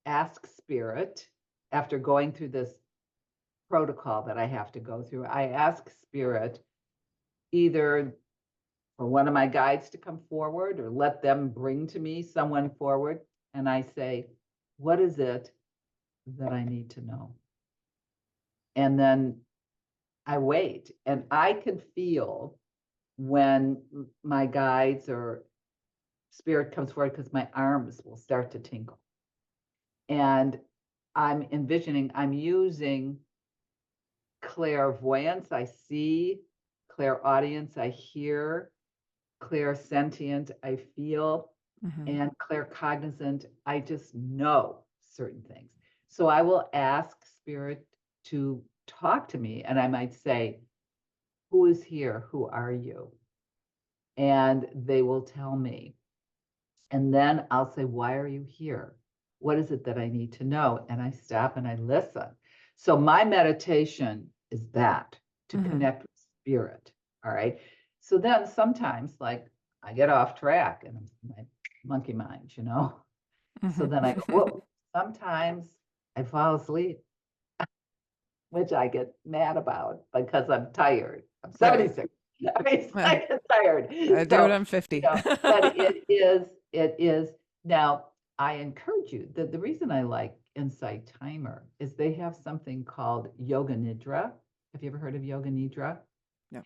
ask spirit, after going through this protocol that I have to go through, I ask spirit either for one of my guides to come forward or let them bring to me someone forward. And I say, what is it that I need to know? And then I wait, and I can feel when my guides or spirit comes forward because my arms will start to tingle. And I'm envisioning, I'm using clairvoyance, I see, clairaudience, I hear, clairsentient, I feel, Mm-hmm. and claircognizant, I just know certain things. So I will ask spirit to talk to me, and I might say, who is here? Who are you? And they will tell me. And then I'll say, why are you here? What is it that I need to know? And I stop and I listen. So my meditation is that, to Mm-hmm. connect with spirit. All right. So then sometimes, like, I get off track and my monkey mind, you know? So then I go, Mm-hmm. whoa. Sometimes I fall asleep, which I get mad about because I'm tired. I'm Right. 76. I mean, Well, I get tired. I do it. So, I'm 50. but it is. Now, I encourage you, the reason I like Insight Timer is they have something called Yoga Nidra. Have you ever heard of Yoga Nidra? No.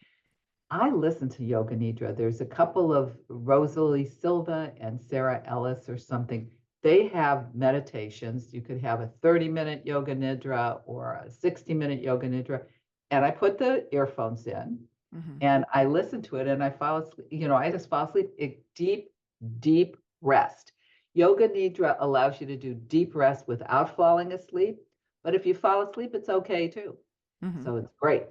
I listen to Yoga Nidra. There's a couple of Rosalie Silva and Sarah Ellis or something. They have meditations. You could have a 30-minute Yoga Nidra or a 60-minute Yoga Nidra. And I put the earphones in Mm-hmm. and I listen to it and I fall asleep. I just fall asleep. Deep, deep rest. Yoga Nidra allows you to do deep rest without falling asleep. But if you fall asleep, it's okay too. Mm-hmm. So it's great.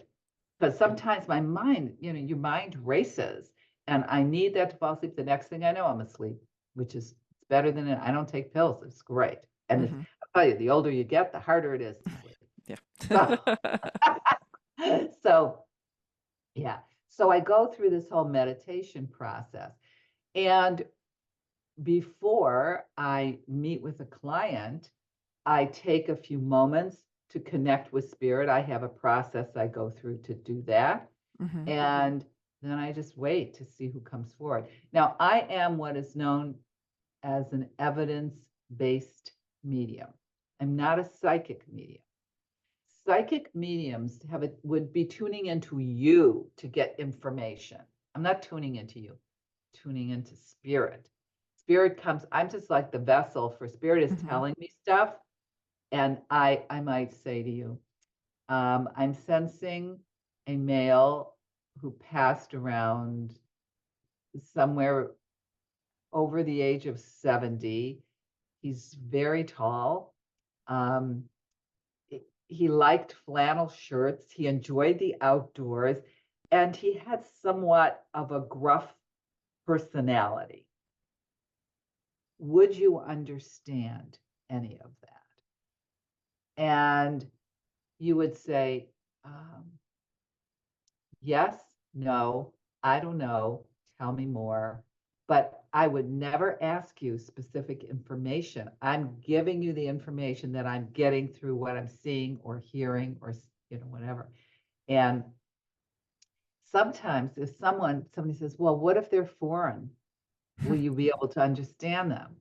Because sometimes my mind, your mind races and I need that to fall asleep. The next thing I know, I'm asleep, which is better than it. I don't take pills. It's great. And Mm-hmm. I'll tell you, the older you get, the harder it is to sleep. Yeah. So, yeah. So I go through this whole meditation process. And before I meet with a client, I take a few moments to connect with spirit. I have a process I go through to do that. Mm-hmm. And then I just wait to see who comes forward. Now, I am what is known as an evidence-based medium. I'm not a psychic medium. Psychic mediums would be tuning into you to get information. I'm not tuning into you, tuning into spirit. Spirit comes, I'm just like the vessel for spirit is Mm-hmm. telling me stuff. And I might say to you, I'm sensing a male who passed around somewhere over the age of 70. He's very tall. Um, he liked flannel shirts. He enjoyed the outdoors, and he had somewhat of a gruff personality. Would you understand any of that? And you would say, yes, no, I don't know, tell me more. But I would never ask you specific information. I'm giving you the information that I'm getting through what I'm seeing or hearing or, whatever. And sometimes if somebody says, well, what if they're foreign? Will you be able to understand them?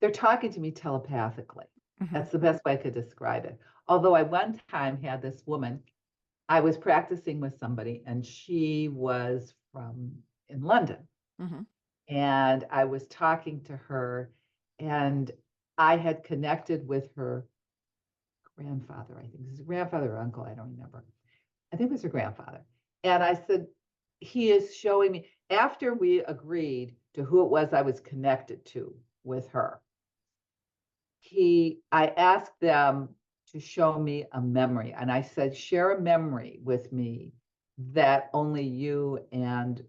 They're talking to me telepathically. Mm-hmm. That's the best way I could describe it. Although I one time had this woman, I was practicing with somebody and she was from in London. Mm-hmm. And I was talking to her and I had connected with her grandfather, I think. His grandfather or uncle, I don't remember. I think it was her grandfather. And I said, he is showing me, after we agreed to who it was I was connected to with her, I asked them to show me a memory. And I said, share a memory with me that only you and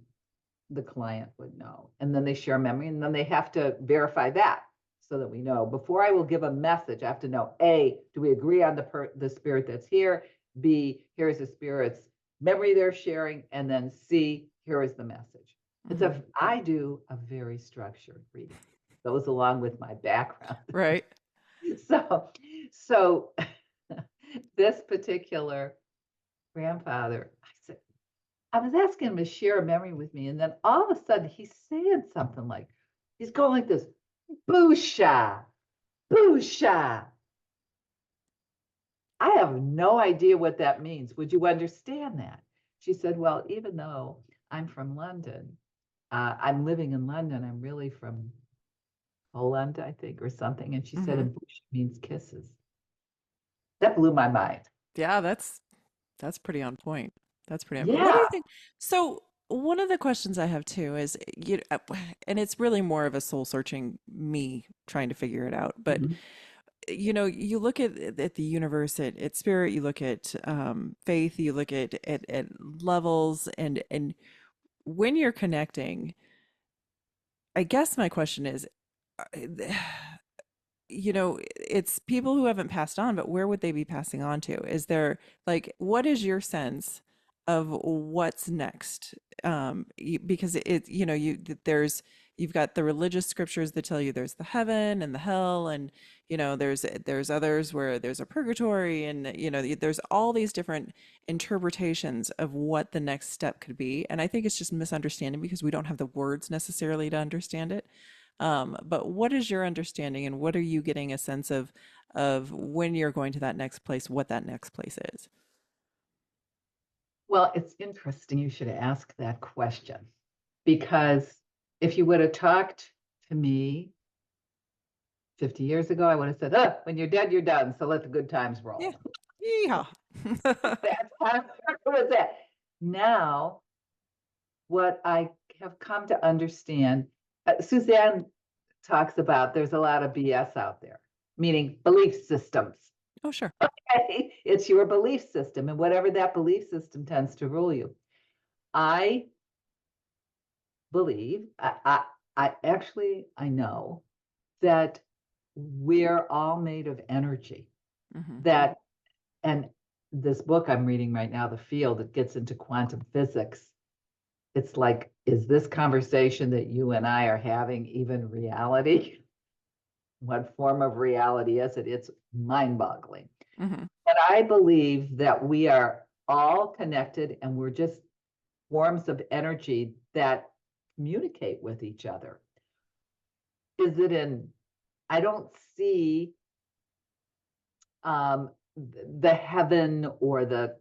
the client would know. And then they share a memory, and then they have to verify that so that we know. Before I will give a message, I have to know, A, do we agree on the spirit that's here? B, here's the spirit's memory they're sharing. And then C, here is the message. I do a very structured reading, goes along with my background. Right. So this particular grandfather, I was asking him to share a memory with me, and then all of a sudden he's saying something like, he's going like this, boosha, boosha. I have no idea what that means. Would you understand that? She said, well, even though I'm from London, I'm living in London, I'm really from Poland, I think, or something. And she said, and boosha means kisses. That blew my mind. Yeah, that's pretty on point. That's pretty on point. What do Yeah. you think? So one of the questions I have too is and it's really more of a soul searching me trying to figure it out. But Mhm. you look at the universe, at spirit, you look at faith, you look at levels, and when you're connecting, I guess my question is, it's people who haven't passed on, but where would they be passing on to? Is there, like, what is your sense of what's next? Because you've got the religious scriptures that tell you there's the heaven and the hell, and there's others where there's a purgatory, and there's all these different interpretations of what the next step could be. And I think it's just misunderstanding because we don't have the words necessarily to understand it. But what is your understanding, and what are you getting a sense of when you're going to that next place, what that next place is? Well, it's interesting you should ask that question, because if you would have talked to me 50 years ago, I would have said, when you're dead, you're done. So let the good times Yeah. roll. Yeehaw. That's how it was that. Now, what I have come to understand, Suzanne talks about there's a lot of BS out there, meaning belief systems. Oh, sure. Okay? It's your belief system, and whatever that belief system tends to rule you. I believe, I know that we're all made of energy. That, and this book I'm reading right now, The Field, that gets into quantum physics. It's like, is this conversation that you and I are having even reality? What form of reality is it? It's mind-boggling. But I believe that we are all connected, and we're just forms of energy that communicate with each other. I don't see the heaven or the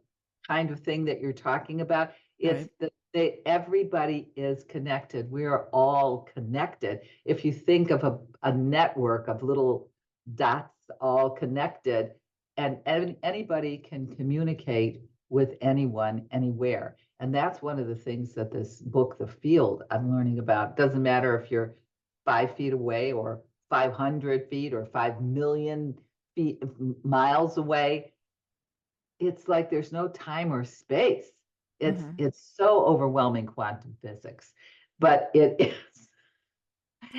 kind of thing that you're talking about. It's Right. that everybody is connected. We are all connected. If you think of a network of little dots all connected, and anybody can communicate with anyone, anywhere. And that's one of the things that this book, The Field, I'm learning about. Doesn't matter if you're 5 feet away or 500 feet or 5 million feet, miles away. It's like there's no time or space. It's so overwhelming, quantum physics, but I it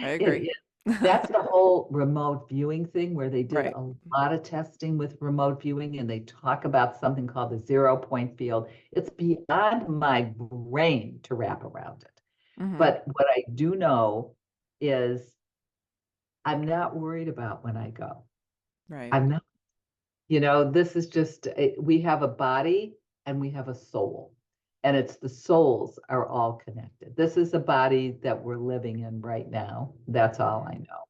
agree. is. That's the whole remote viewing thing, where they did Right. a lot of testing with remote viewing, and they talk about something called the 0 point field. It's beyond my brain to wrap around it. But what I do know is I'm not worried about when I go. Right. I'm not. This is just, we have a body and we have a soul, and it's the souls are all connected. This is a body that we're living in right now. That's all I know.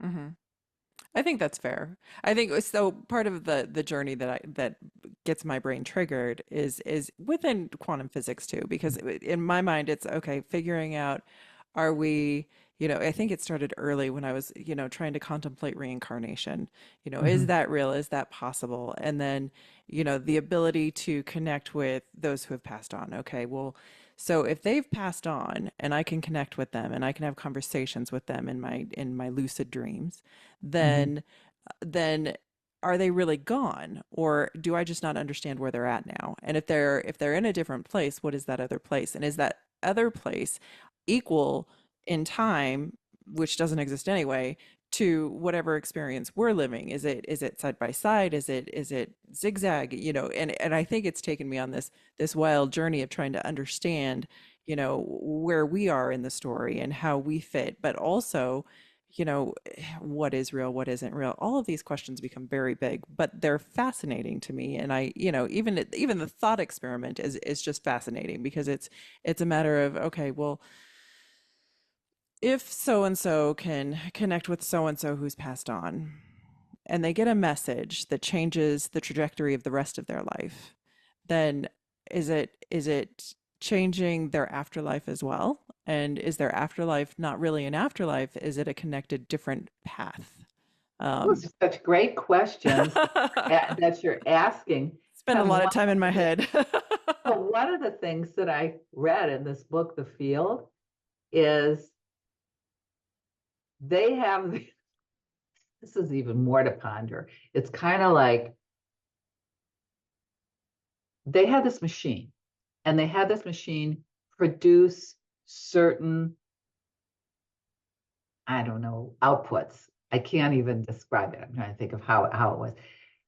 hmm I think that's fair. I think so. Part of the journey that gets my brain triggered is within quantum physics too, because in my mind it's okay figuring out, are we, I think it started early when I was, trying to contemplate reincarnation. Is Mhm. that real? Is that possible? And then, the ability to connect with those who have passed on. Okay, well, so if they've passed on and I can connect with them and I can have conversations with them in my lucid dreams, Mhm. then are they really gone, or do I just not understand where they're at now? And if they're in a different place, what is that other place? And is that other place equal in time, which doesn't exist anyway, to whatever experience we're living? Is it side by side? Is it zigzag? And I think it's taken me on this wild journey of trying to understand, where we are in the story and how we fit, but also, what is real, what isn't real. All of these questions become very big, but they're fascinating to me. And even the thought experiment is just fascinating because it's a matter of, okay, well, if so and so can connect with so and so who's passed on, and they get a message that changes the trajectory of the rest of their life, then is it changing their afterlife as well? And is their afterlife not really an afterlife? Is it a connected different path? Those Um, are such great questions that you're asking. spend a And lot of time in my head. one of the things that I read in this book, The Field, is they have this is even more to ponder. It's kind of like they had this machine, and they had this machine produce certain, I don't know, outputs. I can't even describe it. I'm trying to think of how it was.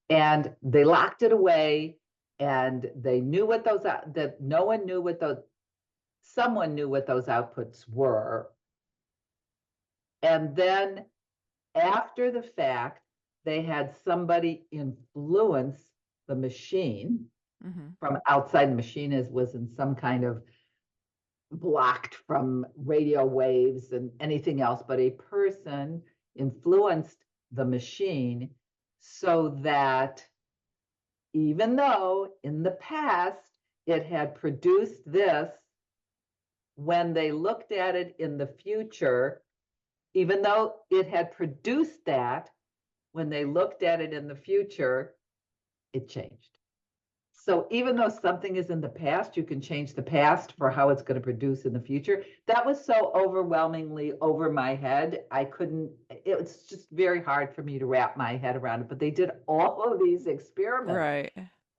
And they locked it away, and they knew what those that no one knew what those someone knew what those outputs were. And then after the fact, they had somebody influence the machine Hmm. from outside. The machine was in some kind of blocked from radio waves and anything else, but a person influenced the machine so that even though in the past it had produced this, when they looked at it in the future, even though it had produced that, when they looked at it in the future, it changed. So even though something is in the past, you can change the past for how it's going to produce in the future. That was so overwhelmingly over my head. I couldn't, it was just very hard for me to wrap my head around it. But they did all of these experiments. Right.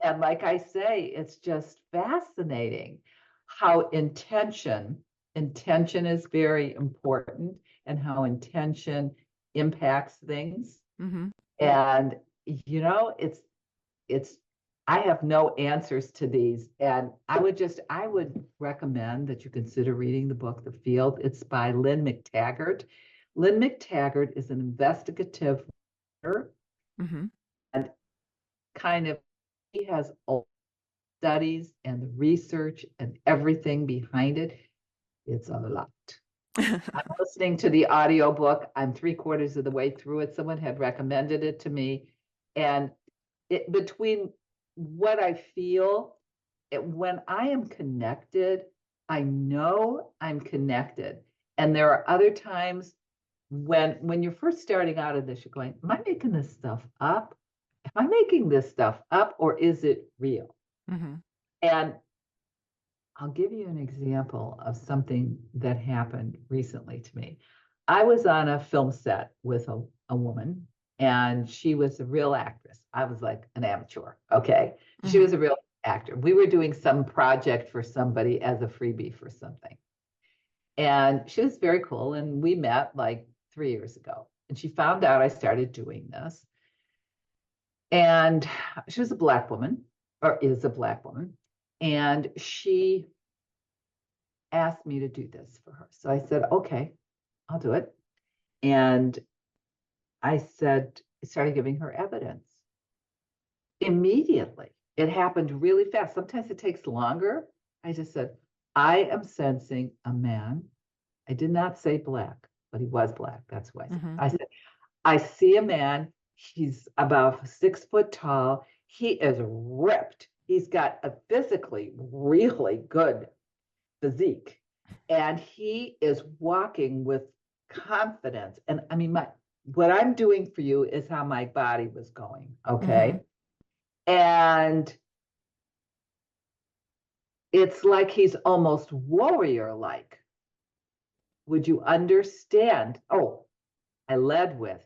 And like I say, it's just fascinating how intention is very important, and how intention impacts things. Hmm. And it's I have no answers to these. And I would recommend that you consider reading the book, The Field. It's by Lynn McTaggart. Lynn McTaggart is an investigative writer, Hmm. and kind of he has all studies and the research and everything behind it. It's a lot. I'm listening to the audiobook. I'm three-quarters of the way through it. Someone had recommended it to me. And between what I feel, when I am connected, I know I'm connected. And there are other times when you're first starting out of this, you're going, am I making this stuff up? Am I making this stuff up, or is it real? Hmm. And I'll give you an example of something that happened recently to me. I was on a film set with a woman, and she was a real actress. I was like an amateur. Okay. She Hmm. was a real actor. We were doing some project for somebody as a freebie for something. And she was very cool. And we met like 3 years ago. And she found out I started doing this. And she was a Black woman, or is a Black woman. And she asked me to do this for her. So I said, okay, I'll do it. And I started giving her evidence immediately. It happened really fast. Sometimes it takes longer. I just said, I am sensing a man. I did not say Black, but he was Black. That's why Hmm. I said, I see a man. He's about 6 foot tall. He is ripped. He's got a physically really good physique. And he is walking with confidence. And I mean, what I'm doing for you is how my body was going. Okay. And it's like he's almost warrior-like. Would you understand? Oh, I led with,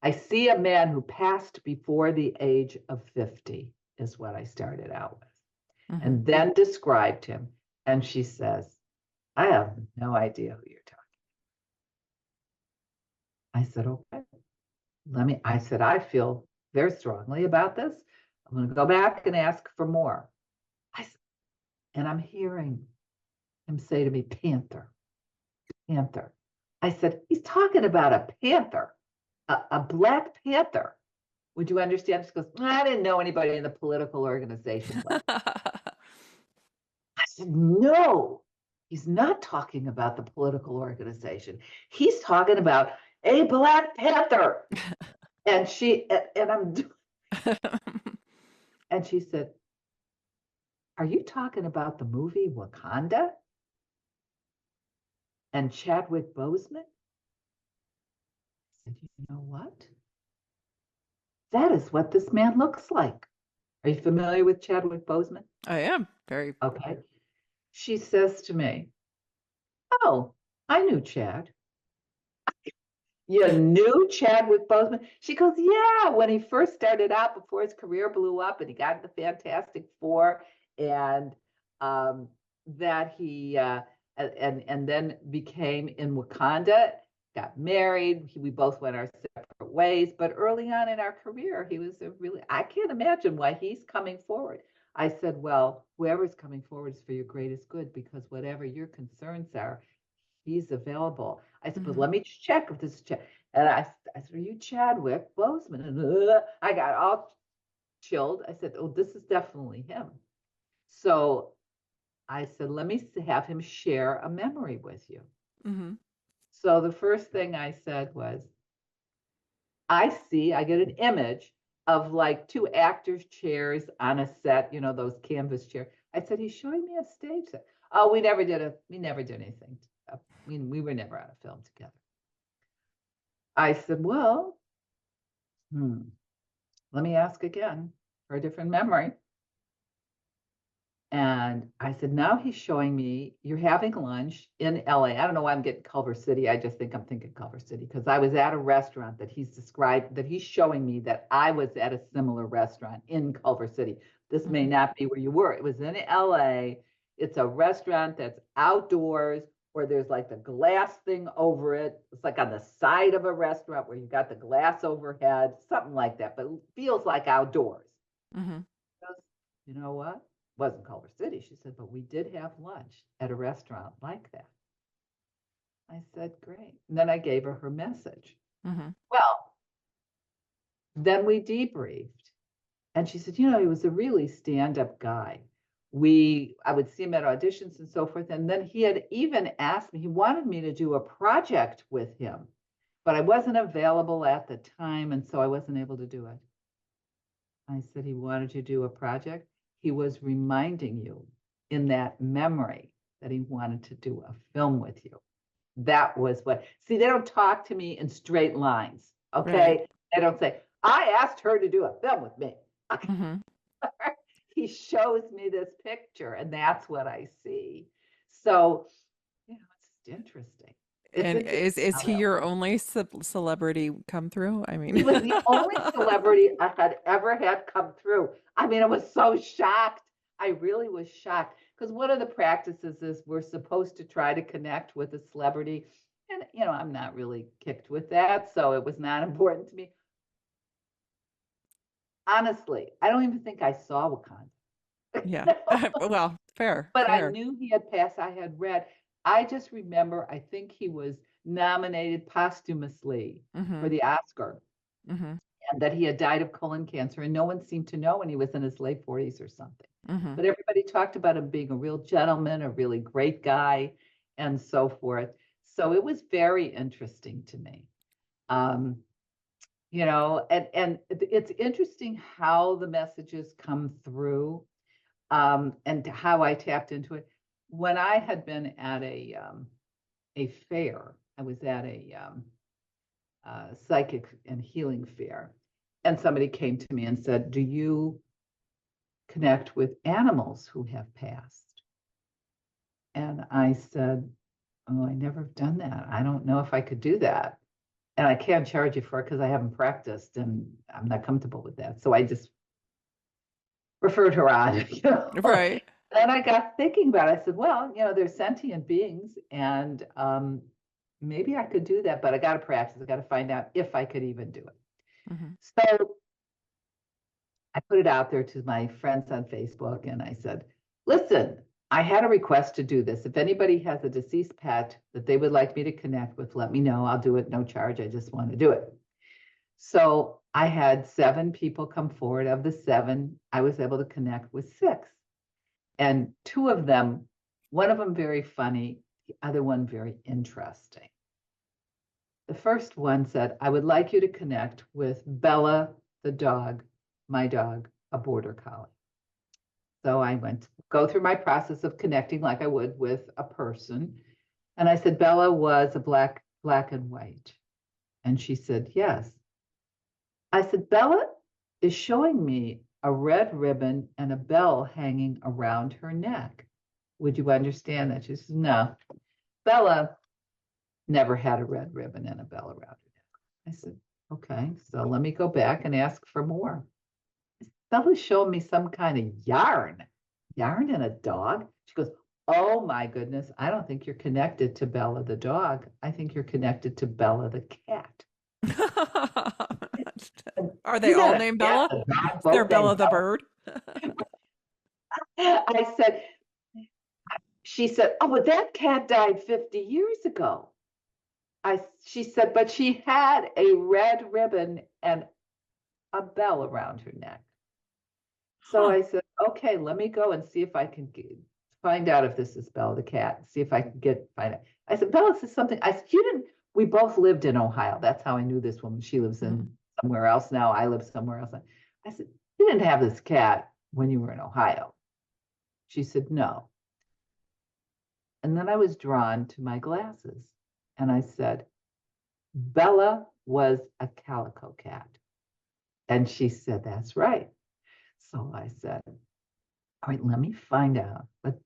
I see a man who passed before the age of 50, is what I started out with, and then described him. And she says, I have no idea who you're talking. I said, okay, I said, I feel very strongly about this. I'm going to go back and ask for more. And I'm hearing him say to me, panther, panther. I said, he's talking about a panther, a black panther. Would you understand? She goes, I didn't know anybody in the political organization. I said, no, he's not talking about the political organization. He's talking about a Black Panther. And and she said, are you talking about the movie Wakanda? And Chadwick Boseman? I said, you know what? That is what this man looks like. Are you familiar with Chadwick Boseman? I am very. Okay. She says to me, oh, I knew Chad. You knew Chadwick Boseman? She goes, yeah, when he first started out before his career blew up and he got the Fantastic Four, and that he and then became in Wakanda, got married. We both went our separate ways, but early on in our career, he was I can't imagine why he's coming forward. I said, well, whoever's coming forward is for your greatest good, because whatever your concerns are, he's available. I said, but let me check if this is Chad. And I said, are you Chadwick Boseman? And I got all chilled. I said, oh, this is definitely him. So I said, let me have him share a memory with you. So the first thing I said was, I get an image of like two actors' chairs on a set, those canvas chairs. I said, he's showing me a stage set. Oh, we never did anything. We were never on a film together. I said, well, let me ask again for a different memory. And I said, now he's showing me you're having lunch in LA. I don't know why I'm getting Culver City. I just think I'm thinking Culver City, because I was at a restaurant that he's showing me that I was at a similar restaurant in Culver City. This may not be where you were. It was in LA. It's a restaurant that's outdoors, where there's like the glass thing over it. It's like on the side of a restaurant where you got the glass overhead, something like that, but it feels like outdoors. You know what? It wasn't Culver City, she said, but we did have lunch at a restaurant like that. I said, great. And then I gave her message. Well, then we debriefed. And she said, he was a really stand-up guy. I would see him at auditions and so forth. And then he had even asked me, he wanted me to do a project with him, but I wasn't available at the time. And so I wasn't able to do it. I said, he wanted to do a project. He was reminding you in that memory that he wanted to do a film with you. That was see, they don't talk to me in straight lines. Okay. Right. They don't say, I asked her to do a film with me. Okay. He shows me this picture, and that's what I see. So, it's interesting. And is he your only celebrity come through? I mean, he was the only celebrity I had ever had come through. I mean, I was so shocked. I really was shocked, because one of the practices is we're supposed to try to connect with a celebrity. And, I'm not really kicked with that. So it was not important to me. Honestly, I don't even think I saw Wakanda. Yeah. Well, fair. But fair. I knew he had passed. I had read. I just remember, I think he was nominated posthumously for the Oscar, and that he had died of colon cancer, and no one seemed to know when he was in his late 40s or something. But everybody talked about him being a real gentleman, a really great guy, and so forth. So it was very interesting to me. And it's interesting how the messages come through, and how I tapped into it. When I had been at a fair I was at a psychic and healing fair, and somebody came to me and said, "Do you connect with animals who have passed?" And I said, "Oh, I never have done that. I don't know if I could do that. And I can't charge you for it because I haven't practiced and I'm not comfortable with that." So I just referred her on. Right. And I got thinking about it. I said, well, they're sentient beings, and maybe I could do that, but I got to practice. I got to find out if I could even do it. Mm-hmm. So I put it out there to my friends on Facebook, and I said, listen, I had a request to do this. If anybody has a deceased pet that they would like me to connect with, let me know. I'll do it, no charge. I just want to do it. So I had 7 people come forward. Of the 7, I was able to connect with 6. And 2 of them, one of them very funny, the other one very interesting. The first one said, I would like you to connect with Bella, the dog, my dog, a border collie. So I go through my process of connecting like I would with a person. And I said, Bella was a black and white. And she said, yes. I said, Bella is showing me a red ribbon and a bell hanging around her neck. Would you understand that? She says, no. Bella never had a red ribbon and a bell around her neck. I said, okay, so let me go back and ask for more. Bella's showing me some kind of yarn and a dog. She goes, oh my goodness, I don't think you're connected to Bella the dog. I think you're connected to Bella the cat. Are they all named Bella? They're Bella the bird. I said, she said, oh, but that cat died 50 years ago. She said, but she had a red ribbon and a bell around her neck. So I said, okay, let me go and see if I can find out if this is Bella the cat, see if I can find out. I said, Bella says something. I said, we both lived in Ohio. That's how I knew this woman. She lives in somewhere else now. I live somewhere else. I said, you didn't have this cat when you were in Ohio. She said, no. And then I was drawn to my glasses. And I said, Bella was a calico cat. And she said, that's right. So I said, all right, let me find out what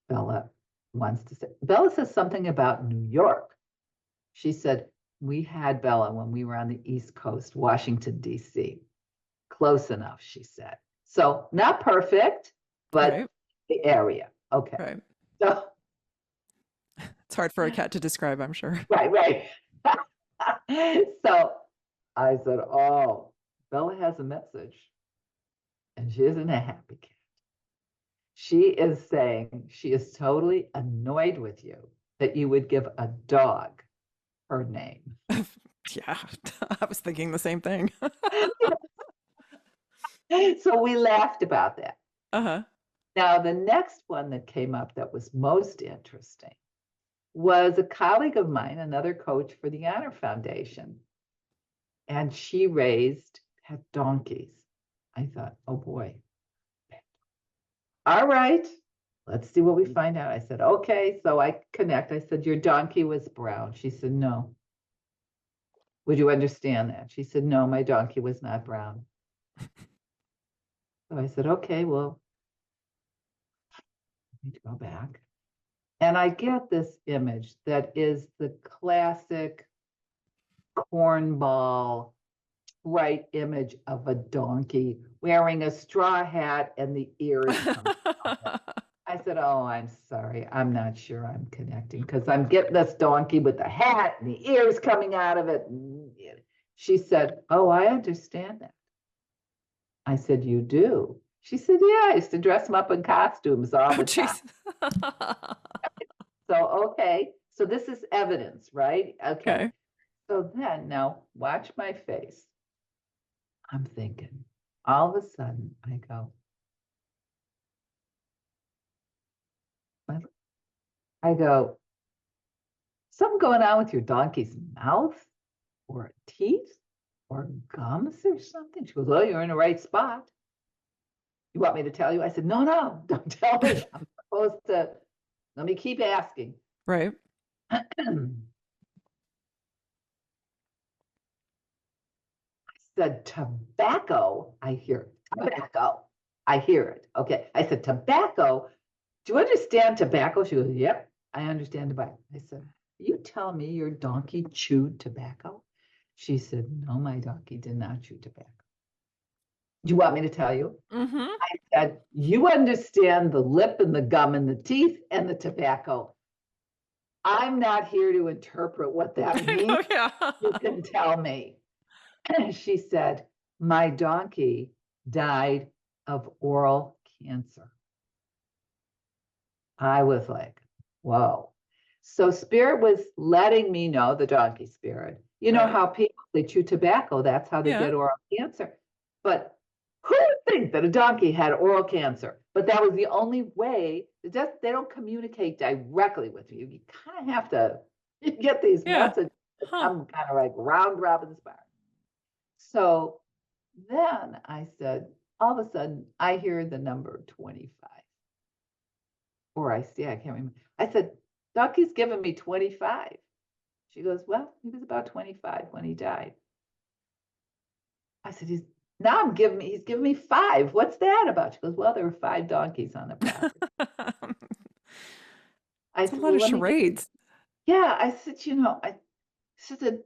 Bella wants to say. Bella says something about New York. She said, we had Bella when we were on the East Coast, Washington, D.C. Close enough, she said. So not perfect, but the area. Okay. Right. So it's hard for a cat to describe, I'm sure. Right. So I said, oh, Bella has a message. And she isn't a happy cat. She is saying she is totally annoyed with you that you would give a dog her name. Yeah, I was thinking the same thing. So we laughed about that. Uh-huh. Now, the next one that came up that was most interesting was a colleague of mine, another coach for the Honor Foundation. And she raised pet donkeys. I thought, oh boy. All right, let's see what we find out. I said, okay, so I connect. I said, your donkey was brown. She said, no. Would you understand that? She said, no, my donkey was not brown. So I said, okay, well, I need to go back. And I get this image that is the classic cornball, right image of a donkey wearing a straw hat and the ears. I said, oh, I'm sorry. I'm not sure I'm connecting because I'm getting this donkey with the hat and the ears coming out of it. She said, oh, I understand that. I said, you do? She said, yeah, I used to dress them up in costumes all the time. So, okay. So this is evidence, right? Okay. So then now watch my face. I'm thinking, all of a sudden I go, something going on with your donkey's mouth or teeth or gums or something? She goes, well, you're in the right spot. You want me to tell you? I said, no, don't tell me. I'm supposed to, let me keep asking. Right. said, tobacco. I hear tobacco. I hear it. Okay. I said, tobacco. Do you understand tobacco? She goes, yep, I understand tobacco. I said, you tell me your donkey chewed tobacco? She said, no, my donkey did not chew tobacco. Do you want me to tell you? Mm-hmm. I said, you understand the lip and the gum and the teeth and the tobacco. I'm not here to interpret what that means. Oh, yeah. You can tell me. She said, my donkey died of oral cancer. I was like, whoa. So spirit was letting me know, the donkey spirit, you know Right. how people, they chew tobacco, that's how they Yeah. get oral cancer. But who would think that a donkey had oral cancer? But that was the only way. They don't communicate directly with you. You kind of have to get these Yeah. messages. Huh. I'm kind of like round robin spark. So then I said, all of a sudden, I hear the number 25. Or I can't remember. I said, Ducky's giving me 25. She goes, well, he was about 25 when he died. I said, he's giving me 5. What's that about? She goes, well, there were 5 donkeys on the property. I It's a said, lot well, of let me give you. charades. Yeah, I said, I said, the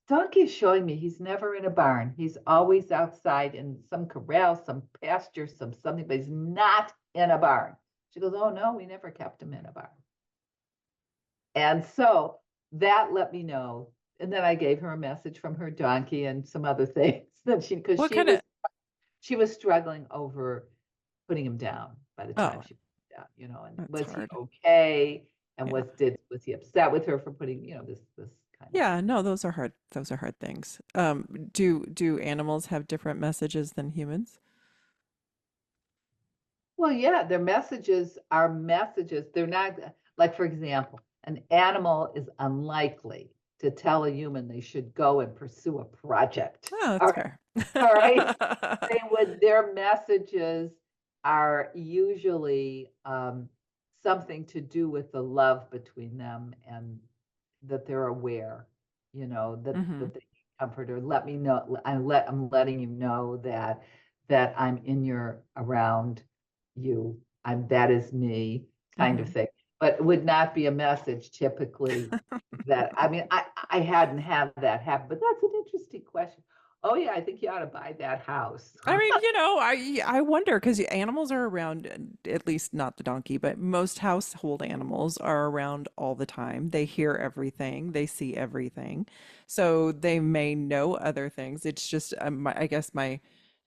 donkey is showing me he's never in a barn. He's always outside in some corral, some pasture, something, but he's not in a barn. She goes, oh no, we never kept him in a barn. And so that let me know. And then I gave her a message from her donkey and some other things that because What kind of, she was struggling over putting him down by the time oh, she put him down, and that's was he hard. okay? And Yeah. was he upset with her for putting, this kind of Yeah, no, those are hard. Those are hard things. Do animals have different messages than humans? Well, yeah, their messages are messages. They're not like, for example, an animal is unlikely to tell a human they should go and pursue a project. Oh, All that's right. fair. All right. Their messages are usually something to do with the love between them and that they're aware, Hmm. that they need comfort or let me know. I'm letting you know that I'm in your around you. That is me kind of Hmm. thing. But it would not be a message typically that I mean I hadn't had that happen, but that's an interesting question. Oh yeah, I think you ought to buy that house. I mean, I wonder because animals are around, at least not the donkey, but most household animals are around all the time. They hear everything, they see everything, so they may know other things. It's just, I guess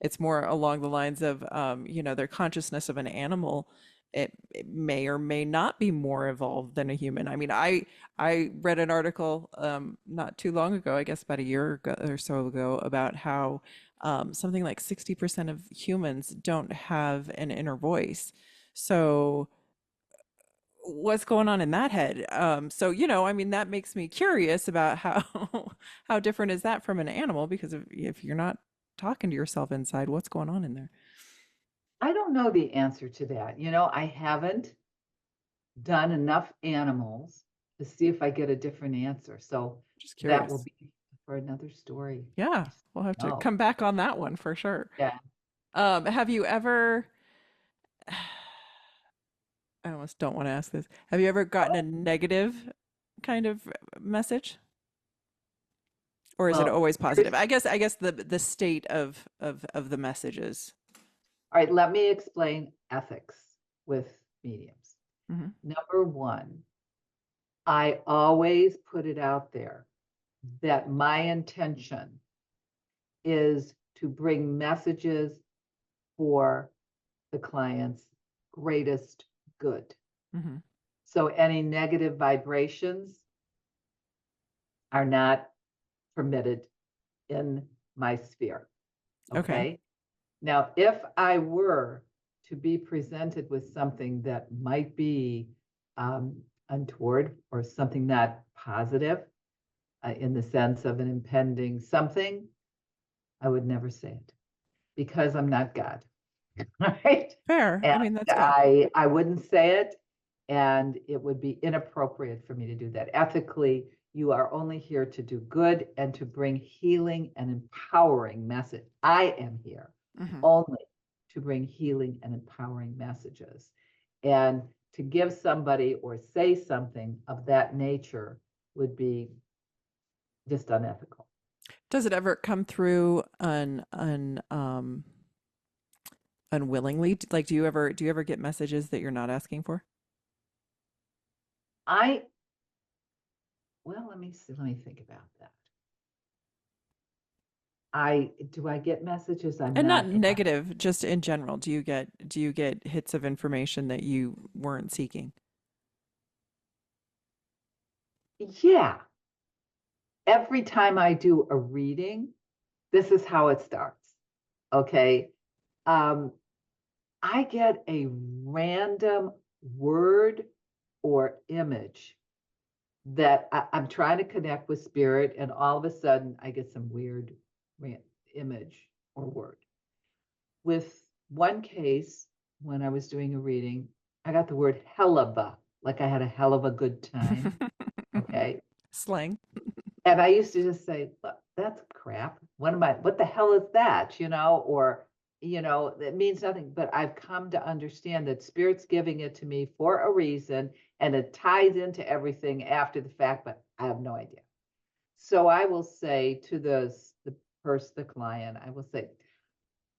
it's more along the lines of, their consciousness of an animal. It may or may not be more evolved than a human. I mean, I read an article not too long ago, I guess about a year ago or so ago, about how something like 60% of humans don't have an inner voice. So what's going on in that head? So, I mean, that makes me curious about how how different is that from an animal? Because if you're not talking to yourself inside, what's going on in there? I don't know the answer to that. I haven't done enough animals to see if I get a different answer. So Just that will curious. be for another story. Yeah, we'll have to Oh, come back on that one for sure. yeah. Have you ever, I almost don't want to ask this. Have you ever gotten a negative kind of message? Or is it Well, always positive? I guess the state of the messages. all right, let me explain ethics with mediums. Hmm. Number one, I always put it out there that my intention is to bring messages for the client's greatest good. Hmm. So any negative vibrations are not permitted in my sphere. Okay. Okay. Now, if I were to be presented with something that might be untoward or something not positive in the sense of an impending something, I would never say it because I'm not God. Right? Fair. And I mean, that's good. I wouldn't say it, and it would be inappropriate for me to do that. Ethically, You are only here to do good and to bring healing and empowering message. I am here only to bring healing and empowering messages. And to give somebody or say something of that nature would be just unethical. Does it ever come through unwillingly? Like, do you ever get messages that you're not asking for? Well, let me see, let me think about that. Do I get messages I'm And not not negative, just in general. Do you get hits of information that you weren't seeking? Yeah. Every time I do a reading, this is how it starts. Okay. Um, I get a random word or image that I'm trying to connect with spirit, and all of a sudden I get some weird image or word. With one case, when I was doing a reading, I got the word hell of a, like I had a hell of a good time. Okay. Slang. And I used to just say, "Look, that's crap. What the hell is that? Or, that means nothing." But I've come to understand that spirit's giving it to me for a reason, and it ties into everything after the fact, but I have no idea. So I will say to the client, I will say,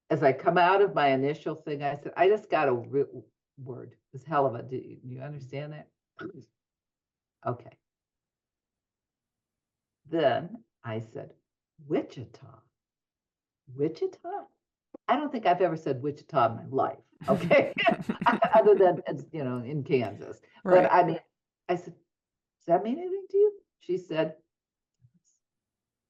as I come out of my initial thing, I said, I just got a word. This hell of a, do you understand that? Okay. Then I said, Wichita. Wichita? I don't think I've ever said Wichita in my life. Okay. Other than it's, in Kansas. Right. But I mean, I said, does that mean anything to you? She said,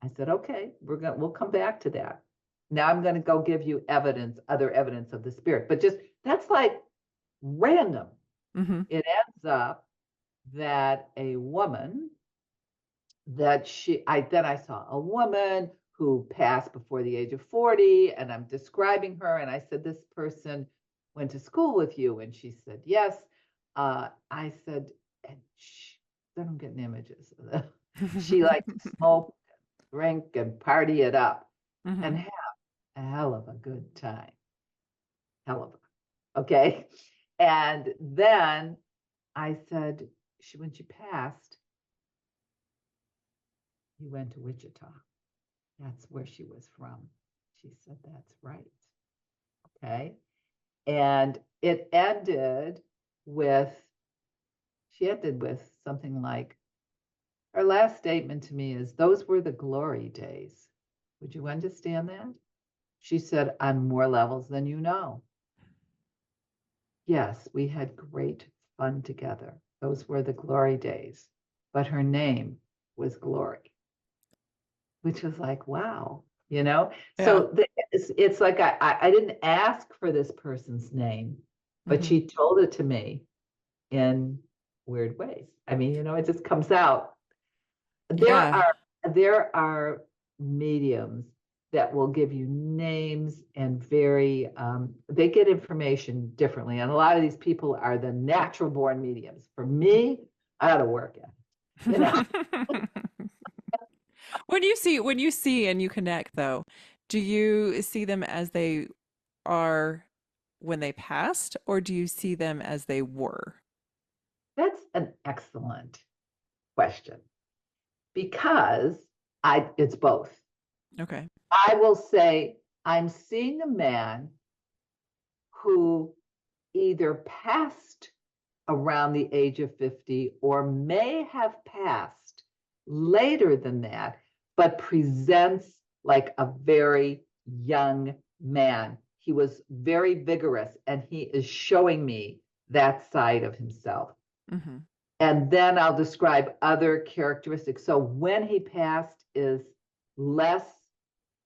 I said, okay, we'll come back to that. Now I'm going to go give you other evidence of the spirit. But just that's like random. It ends up that a woman that I saw a woman who passed before the age of 40, and I'm describing her, and I said, this person went to school with you, and she said yes. I said, and then I'm getting images of that. She liked to smoke, drink, and party it up, and have a hell of a good time. Hell of a, okay. And then I said, when she passed, you went to Wichita. That's where she was from. She said, that's right. Okay. And it ended with, she ended with something like, her last statement to me is, those were the glory days. Would you understand that? She said, on more levels than you know. Yes, we had great fun together. Those were the glory days. But her name was Glory, which was like, wow, Yeah. So it's like I didn't ask for this person's name, but she told it to me in weird ways. I mean, it just comes out. Yeah. There are mediums that will give you names and they get information differently. And a lot of these people are the natural born mediums. For me, I had to work it. When you see and you connect though, do you see them as they are when they passed, or do you see them as they were? That's an excellent question, because it's both. Okay. I will say I'm seeing a man who either passed around the age of 50 or may have passed later than that, but presents like a very young man. He was very vigorous, and he is showing me that side of himself. And then I'll describe other characteristics. So when he passed is less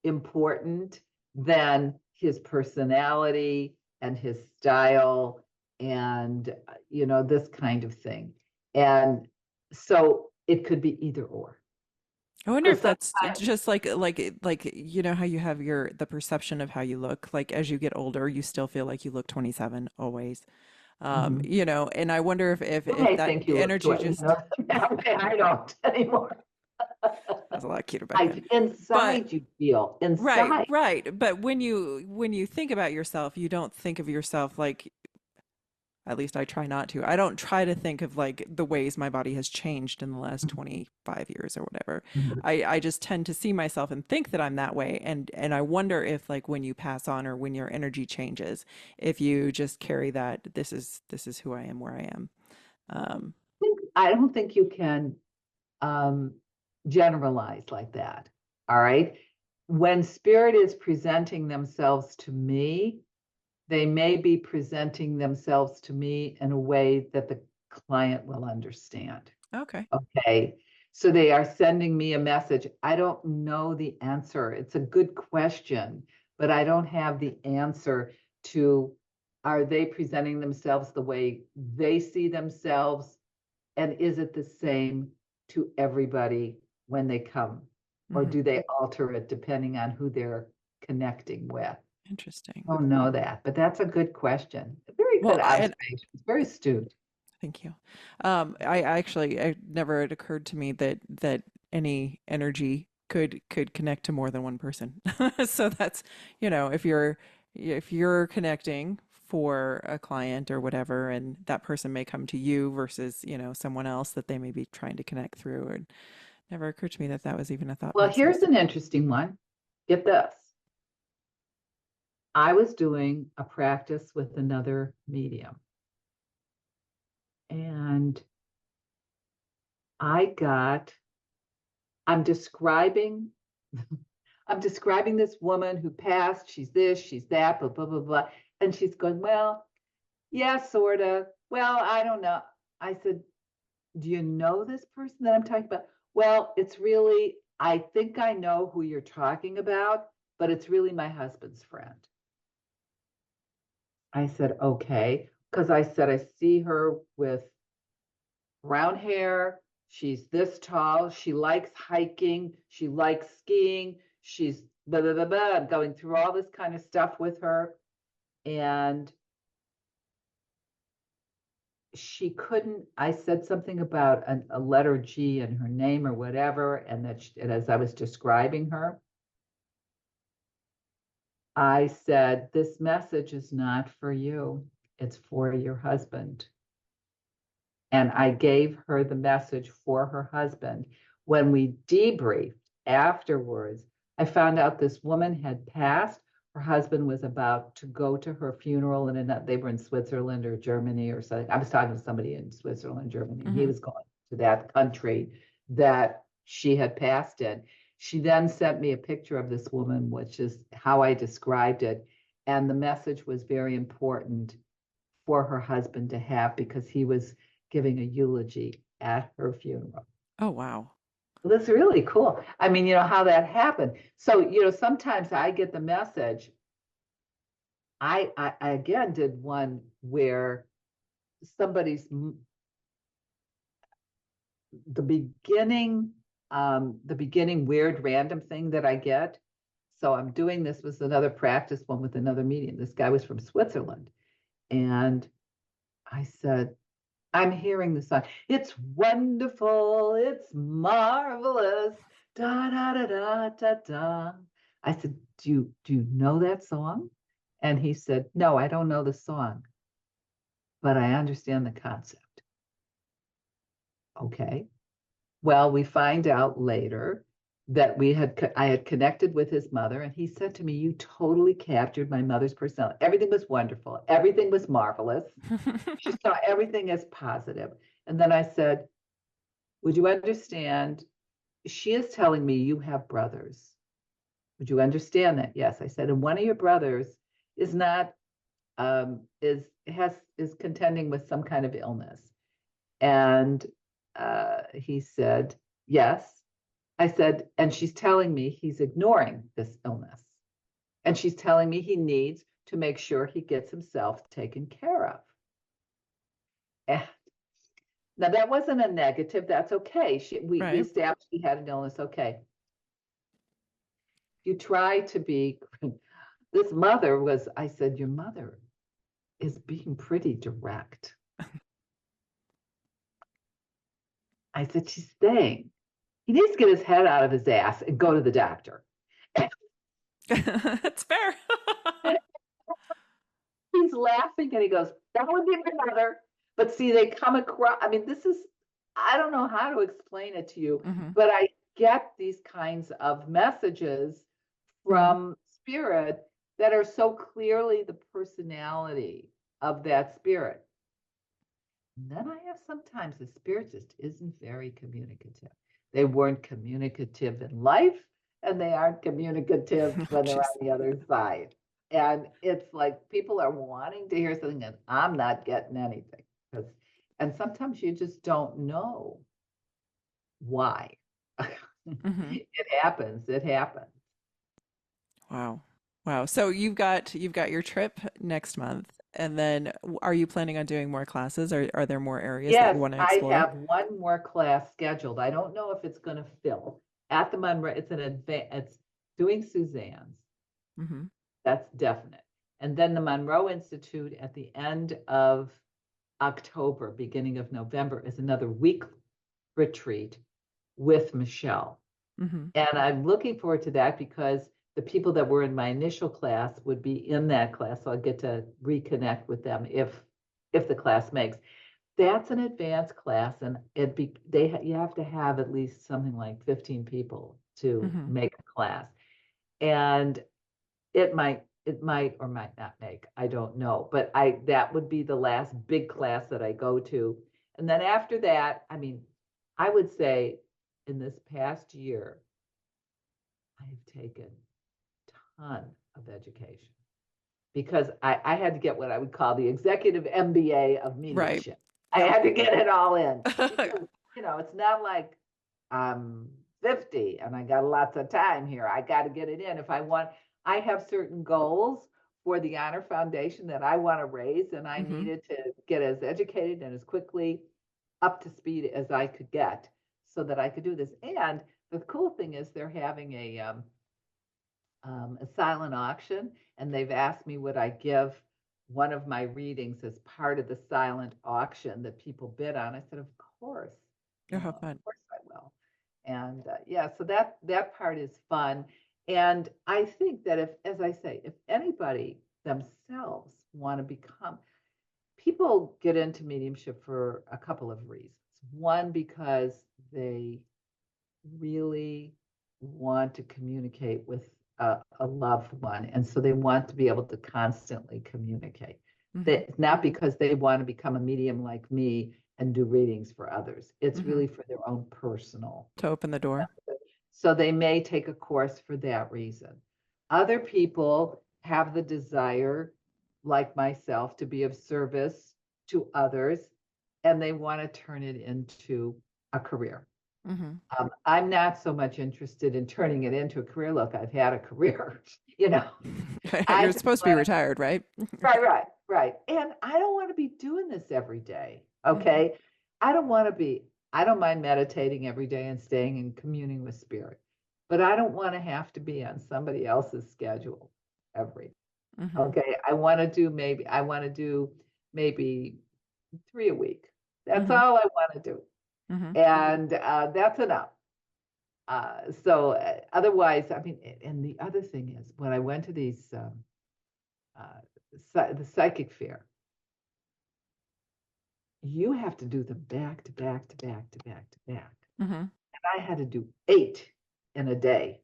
important than his personality and his style and this kind of thing. And so it could be either or. I wonder if that's just like how you have the perception of how you look. Like as you get older, you still feel like you look 27 always. And I wonder if I that think you energy look just I don't anymore. was a lot cuter back then. But Inside you feel, inside. right. But when you think about yourself, you don't think of yourself like, at least I try not to. I don't try to think of like the ways my body has changed in the last 25 years or whatever. Mhm. I just tend to see myself and think that I'm that way. And I wonder if like when you pass on or when your energy changes, if you just carry that, this is who I am, where I am. Um, I don't think you can um, generalize like that. All right. When spirit is presenting themselves to me, they may be presenting themselves to me in a way that the client will understand. okay. Okay. So they are sending me a message. I don't know the answer. It's a good question, but I don't have the answer to, are they presenting themselves the way they see themselves? And is it the same to everybody when they come? Or Hmm. do they alter it depending on who they're connecting with? Interesting. I don't know that, but that's a good question. A very Well, good observation. It's very astute. thank you. I never had occurred to me that any energy could connect to more than one person. So that's, if you're connecting for a client or whatever, and that person may come to you versus, someone else that they may be trying to connect through. It never occurred to me that that was even a thought Well, process. here's an interesting one. Get this. I was doing a practice with another medium, and I got, I'm describing, I'm describing this woman who passed. She's this, she's that, blah, blah, blah, blah. And she's going, well, yeah, sort of. Well, I don't know. I said, do you know this person that I'm talking about? Well, it's really, I think I know who you're talking about, but it's really my husband's friend. I said, okay. Because I said, I see her with brown hair. She's this tall. She likes hiking. She likes skiing. She's blah, blah, blah, blah. I'm going through all this kind of stuff with her. And she couldn't, I said something about a letter G in her name or whatever. And and as I was describing her, I said, this message is not for you. It's for your husband. And I gave her the message for her husband. When we debriefed afterwards, I found out this woman had passed. Her husband was about to go to her funeral, and they were in Switzerland or Germany or something. I was talking to somebody in Switzerland, Germany, and he Hmm. was going to that country that she had passed in. She then sent me a picture of this woman, which is how I described it. And the message was very important for her husband to have because he was giving a eulogy at her funeral. Oh, wow. Well, that's really cool. I mean, how that happened. So, sometimes I get the message. I again did one where somebody's the beginning weird random thing that I get. So I'm doing this with another practice one with another medium. This guy was from Switzerland. And I said, I'm hearing the song. It's wonderful. It's marvelous. Da da da da da da. I said, do you know that song? And he said, no, I don't know the song, but I understand the concept. Okay. Well, we find out later that I had connected with his mother, and he said to me, you totally captured my mother's personality. Everything was wonderful. Everything was marvelous. She saw everything as positive. And then I said, would you understand? She is telling me you have brothers. Would you understand that? Yes, I said, and one of your brothers is not is contending with some kind of illness. And he said, yes. I said, and she's telling me he's ignoring this illness. And she's telling me he needs to make sure he gets himself taken care of. And now that wasn't a negative. That's okay. We Right. established he had an illness. Okay. You try to be, this mother was, I said, your mother is being pretty direct. I said, she's saying, he needs to get his head out of his ass and go to the doctor. That's fair. He's laughing and he goes, that would be my mother. But see, they come across, I mean, I don't know how to explain it to you, Mhm. but I get these kinds of messages from spirit that are so clearly the personality of that spirit. And then I have sometimes the spirit just isn't very communicative. They weren't communicative in life, and they aren't communicative when they're Jeez. on the other side. And it's like people are wanting to hear something, and I'm not getting anything. And sometimes you just don't know why. Mhm. It happens. It happens. Wow. Wow. So you've got your trip next month, and then are you planning on doing more classes? Or are there more areas that you Yes, want to I explore? have one more class scheduled. I don't know if it's going to fill at the Monroe. It's an advance. It's doing Suzanne's. Hmm. That's definite. And then the Monroe Institute at the end of October, beginning of November, is another week retreat with Michelle. Hmm. And I'm looking forward to that because the people that were in my initial class would be in that class. So I'll get to reconnect with them if the class makes. That's an advanced class, and you have to have at least something like 15 people to Hmm. make a class. And it might or might not make, I don't know. But that would be the last big class that I go to. And then after that, I mean, I would say in this past year, I have taken a ton of education because I had to get what I would call the executive MBA of Right. mediumship. I Yep. had to get it all in because, it's not like I'm 50 and I got lots of time here. I got to get it in. I have certain goals for the Honor Foundation that I want to raise, and I Hmm. needed to get as educated and as quickly up to speed as I could get so that I could do this. And the cool thing is they're having a silent auction, and they've asked me would I give one of my readings as part of the silent auction that people bid on. I said, of course, Oh, how of fun. course I will. And yeah, so that part is fun. And I think that as I say, if anybody themselves want to become, people get into mediumship for a couple of reasons. One, because they really want to communicate with a loved one. And so they want to be able to constantly communicate. Hmm. That not because they want to become a medium like me and do readings for others. It's Hmm. really for their own personal. To open the door. So they may take a course for that reason. Other people have the desire, like myself, to be of service to others, and they want to turn it into a career. Hmm. I'm not so much interested in turning it into a career. Look, I've had a career, you know. I You're just supposed to be want retired, right? right. And I don't want to be doing this every day. Hmm. Okay. I don't want to be, I don't mind meditating every day and staying and communing with spirit, but I don't want to have to be on somebody else's schedule every. Hmm. Okay. I want to do maybe 3 a week. That's Hmm. all I want to do. Hmm. And that's enough. Otherwise, I mean, and the other thing is when I went to these, the psychic fair, you have to do them back to back to back to back to back. Hmm. And I had to do 8 in a day.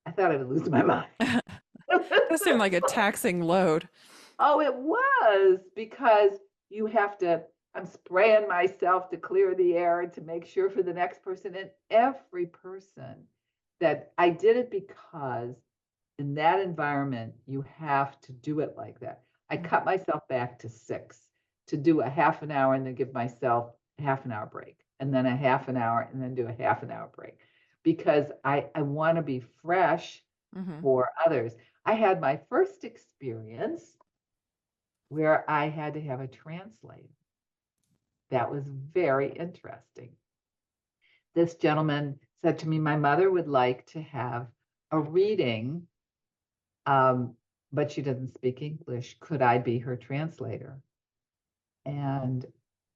I thought I would lose my mind. That seemed like a taxing load. Oh, it was because you have to, I'm spraying myself to clear the air to make sure for the next person. And every person that I did it because in that environment, you have to do it like that. I cut myself back to 6 to do a half an hour and then give myself a half an hour break and then a half an hour and then do a half an hour break because I want to be fresh Hmm. for others. I had my first experience where I had to have a translator. That was very interesting. This gentleman said to me, my mother would like to have a reading, um, but she doesn't speak English. Could I be her translator? And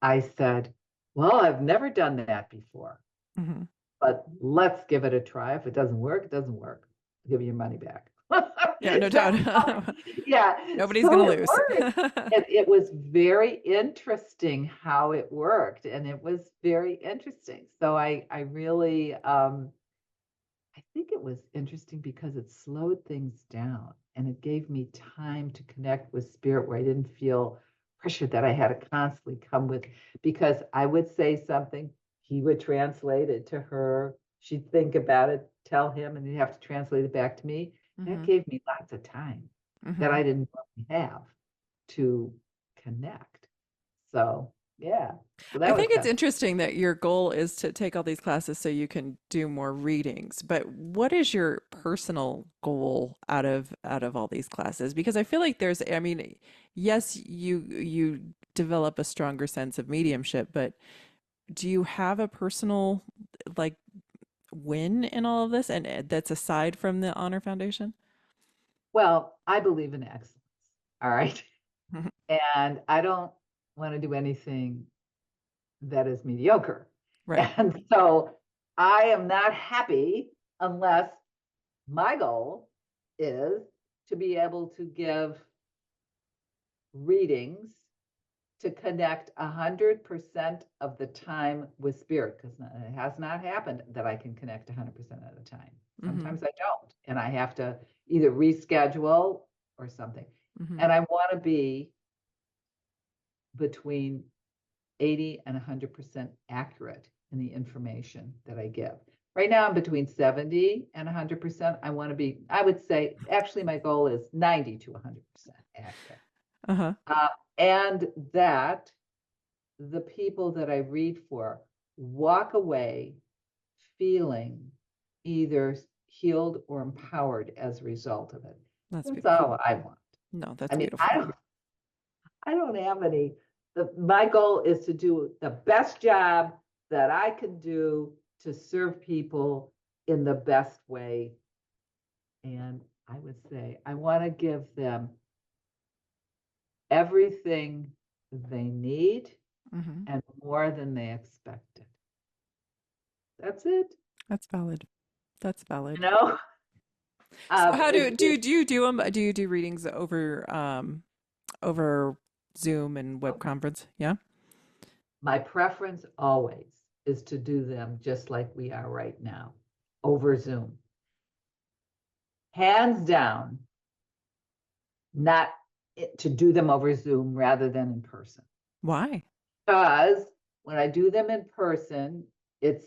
I said, well, I've never done that before, Hmm. but let's give it a try. If it doesn't work, it doesn't work. I'll give you your money back. Yeah, no So, doubt. yeah, Nobody's so gonna it lose. worked. And it was very interesting how it worked. And it was very interesting. So I really, I think it was interesting because it slowed things down and it gave me time to connect with spirit where I didn't feel pressure that I had to constantly come with, because I would say something, he would translate it to her, she'd think about it, tell him, and he'd have to translate it back to me. That Hmm. gave me lots of time that Hmm. I didn't really have to connect. So yeah, so I that was think it's kind of, interesting that your goal is to take all these classes so you can do more readings. But what is your personal goal out of all these classes? Because I feel like there's, I mean, yes, you develop a stronger sense of mediumship, but do you have a personal like win in all of this, and that's aside from the Honor Foundation? well, I believe in excellence. All right. And I don't want to do anything that is mediocre. Right. And so I am not happy unless my goal is to be able to give readings to connect 100% of the time with spirit, because it has not happened that I can connect 100% of the time. Mm-hmm. Sometimes I don't, and I have to either reschedule or something. Mm-hmm. And I want to be between 80 and 100% accurate in the information that I give. Right now, I'm between 70 and 100%. I want to be, I would say, actually, my goal is 90 to 100% accurate. Uh-huh. Uh, and that the people that I read for walk away feeling either healed or empowered as a result of it. That's That's beautiful. all I want. No, I that's mean, beautiful. I don't have any. My goal is to do the best job that I can do to serve people in the best way. And I would say I want to give them everything they need Hmm. and more than they expected. That's it. That's valid. That's valid. You know, So how do it, do you do them? Do you do readings over Zoom and web conference? Yeah. my preference always is to do them just like we are right now over Zoom. Hands down, not to do them over Zoom rather than in person. Why? Because when I do them in person, it's,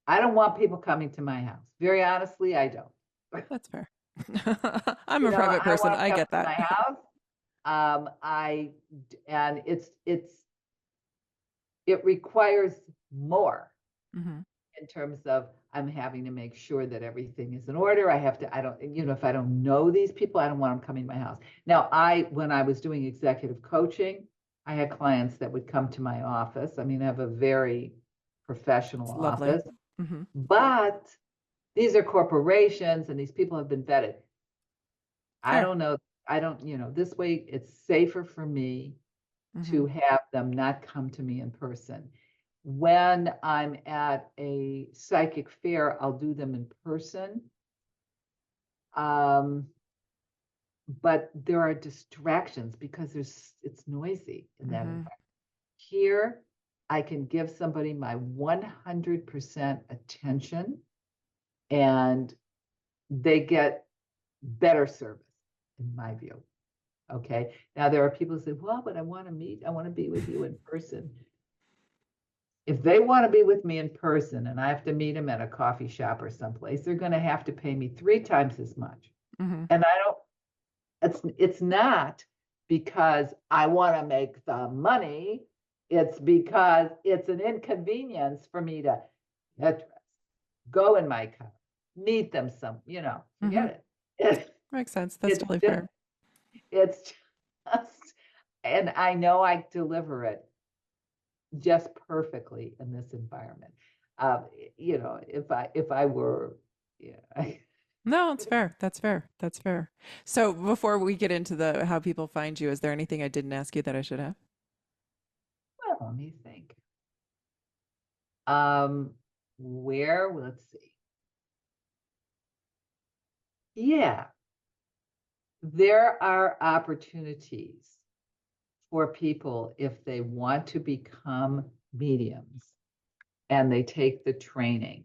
I don't want people coming to my house. Very honestly, I don't. That's fair. I'm a private I don't person. want I them to get come to that. my house. I and it requires more Hmm. in terms of I'm having to make sure that everything is in order. I have to, I don't, if I don't know these people, I don't want them coming to my house. Now, when I was doing executive coaching, I had clients that would come to my office. I mean, I have a very professional It's lovely. office, Hmm. but these are corporations and these people have been vetted. I Fair. don't know. I don't, this way it's safer for me Hmm. to have them not come to me in person. When I'm at a psychic fair, I'll do them in person. Um, but there are distractions because it's noisy in that Hmm. environment. Here, I can give somebody my 100% attention and they get better service, in my view. Okay. Now there are people who say, well, but I want to meet, I want to be with you in person. If they want to be with me in person and I have to meet them at a coffee shop or someplace, they're going to have to pay me 3 times as much. Hmm. And I don't, it's not because I want to make the money. It's because it's an inconvenience for me to get dressed, go in my car, meet them Hmm. forget it. Makes sense. That's It's totally just, fair. it's just, and I know I deliver it just perfectly in this environment. If I were, yeah, No, it's fair. That's fair. That's fair. So before we get into the how people find you, is there anything I didn't ask you that I should have? well, let me think. Um, let's see. Yeah, there are opportunities for people if they want to become mediums and they take the training.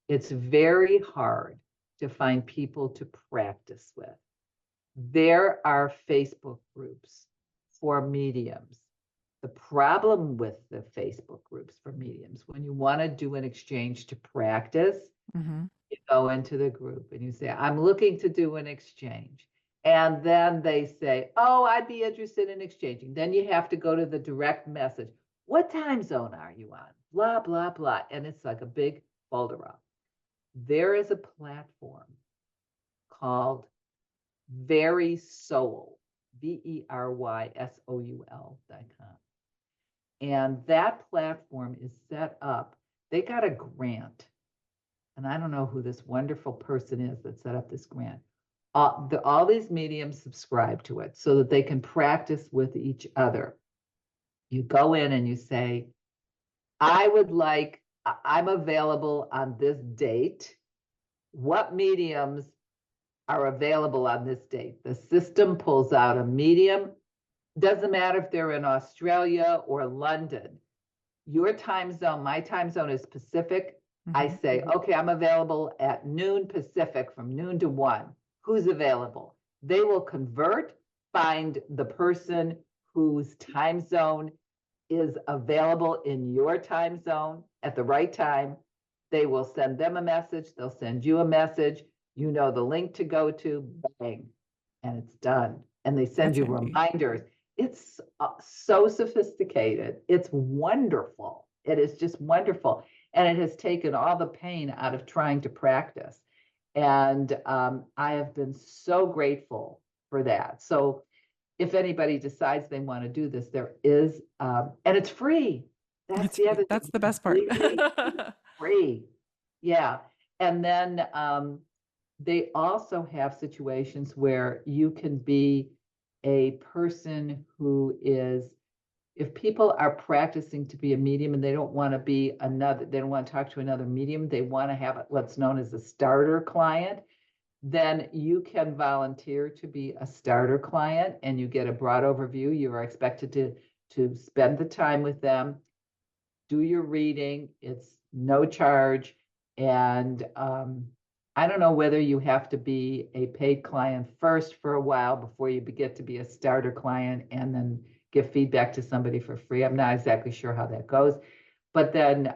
It's very hard to find people to practice with. There are Facebook groups for mediums. The problem with the Facebook groups for mediums, when you want to do an exchange to practice, you go into the group and you say, I'm looking to do an exchange. And then they say, oh, I'd be interested in exchanging. Then you have to go to the direct message. What time zone are you on? Blah, blah, blah. And it's like a big folder up. There is a platform called VerySoul, VerySoul.com. And that platform is set up. They got a grant. And I don't know who this wonderful person is that set up this grant. All these mediums subscribe to it so that they can practice with each other. You go in and you say, I'm available on this date. What mediums are available on this date? The system pulls out a medium. Doesn't matter if they're in Australia or London. Your time zone, my time zone is Pacific. I say, okay, I'm available at noon Pacific from noon to 1. Who's available? They will convert, find the person whose time zone is available in your time zone at the right time. They will send them a message. They'll send you a message. You know the link to go to, bang, and it's done. And they send you reminders. It's so sophisticated. It's wonderful. It is just wonderful. And it has taken all the pain out of trying to practice. And I have been so grateful for that. So if anybody decides they want to do this, there is, and it's free. That's the other thing. That's the best part. Free. Yeah. And then they also have situations where you can be a person who is, if people are practicing to be a medium and they don't want to be they don't want to talk to another medium, they want to have what's known as a starter client, then you can volunteer to be a starter client and you get a broad overview. You are expected to spend the time with them, do your reading. It's no charge. And I don't know whether you have to be a paid client first for a while before you get to be a starter client and then give feedback to somebody for free. I'm not exactly sure how that goes, but then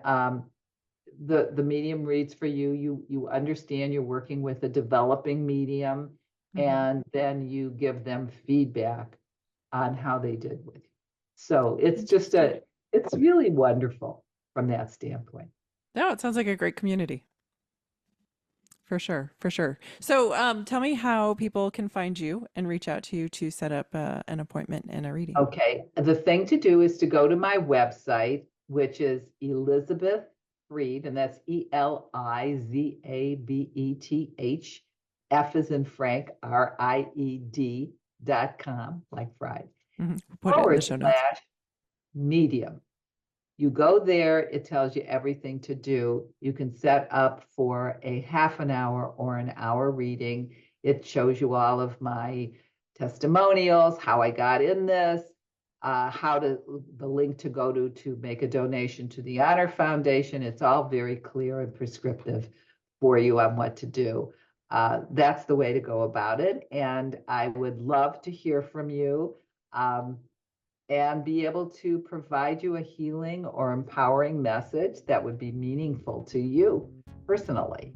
the medium reads for you. You understand you're working with a developing medium, and then you give them feedback on how they did with you. So it's just it's really wonderful from that standpoint. No, it sounds like a great community. For sure, for sure. So tell me how people can find you and reach out to you to set up an appointment and a reading. Okay. The thing to do is to go to my website, which is Elizabeth Fried, and that's ELIZABETH, F as in Frank, RIED.com, like fried. Put it in the show notes. /medium. You go there, it tells you everything to do. You can set up for a half an hour or an hour reading. It shows you all of my testimonials, how I got in this, the link to go to make a donation to the Honor Foundation. It's all very clear and prescriptive for you on what to do. That's the way to go about it. And I would love to hear from you. And be able to provide you a healing or empowering message that would be meaningful to you personally.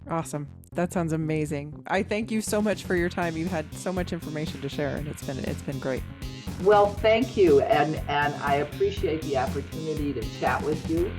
Awesome. That sounds amazing. I thank you so much for your time. You've had so much information to share, and it's been great. Well, thank you. And I appreciate the opportunity to chat with you.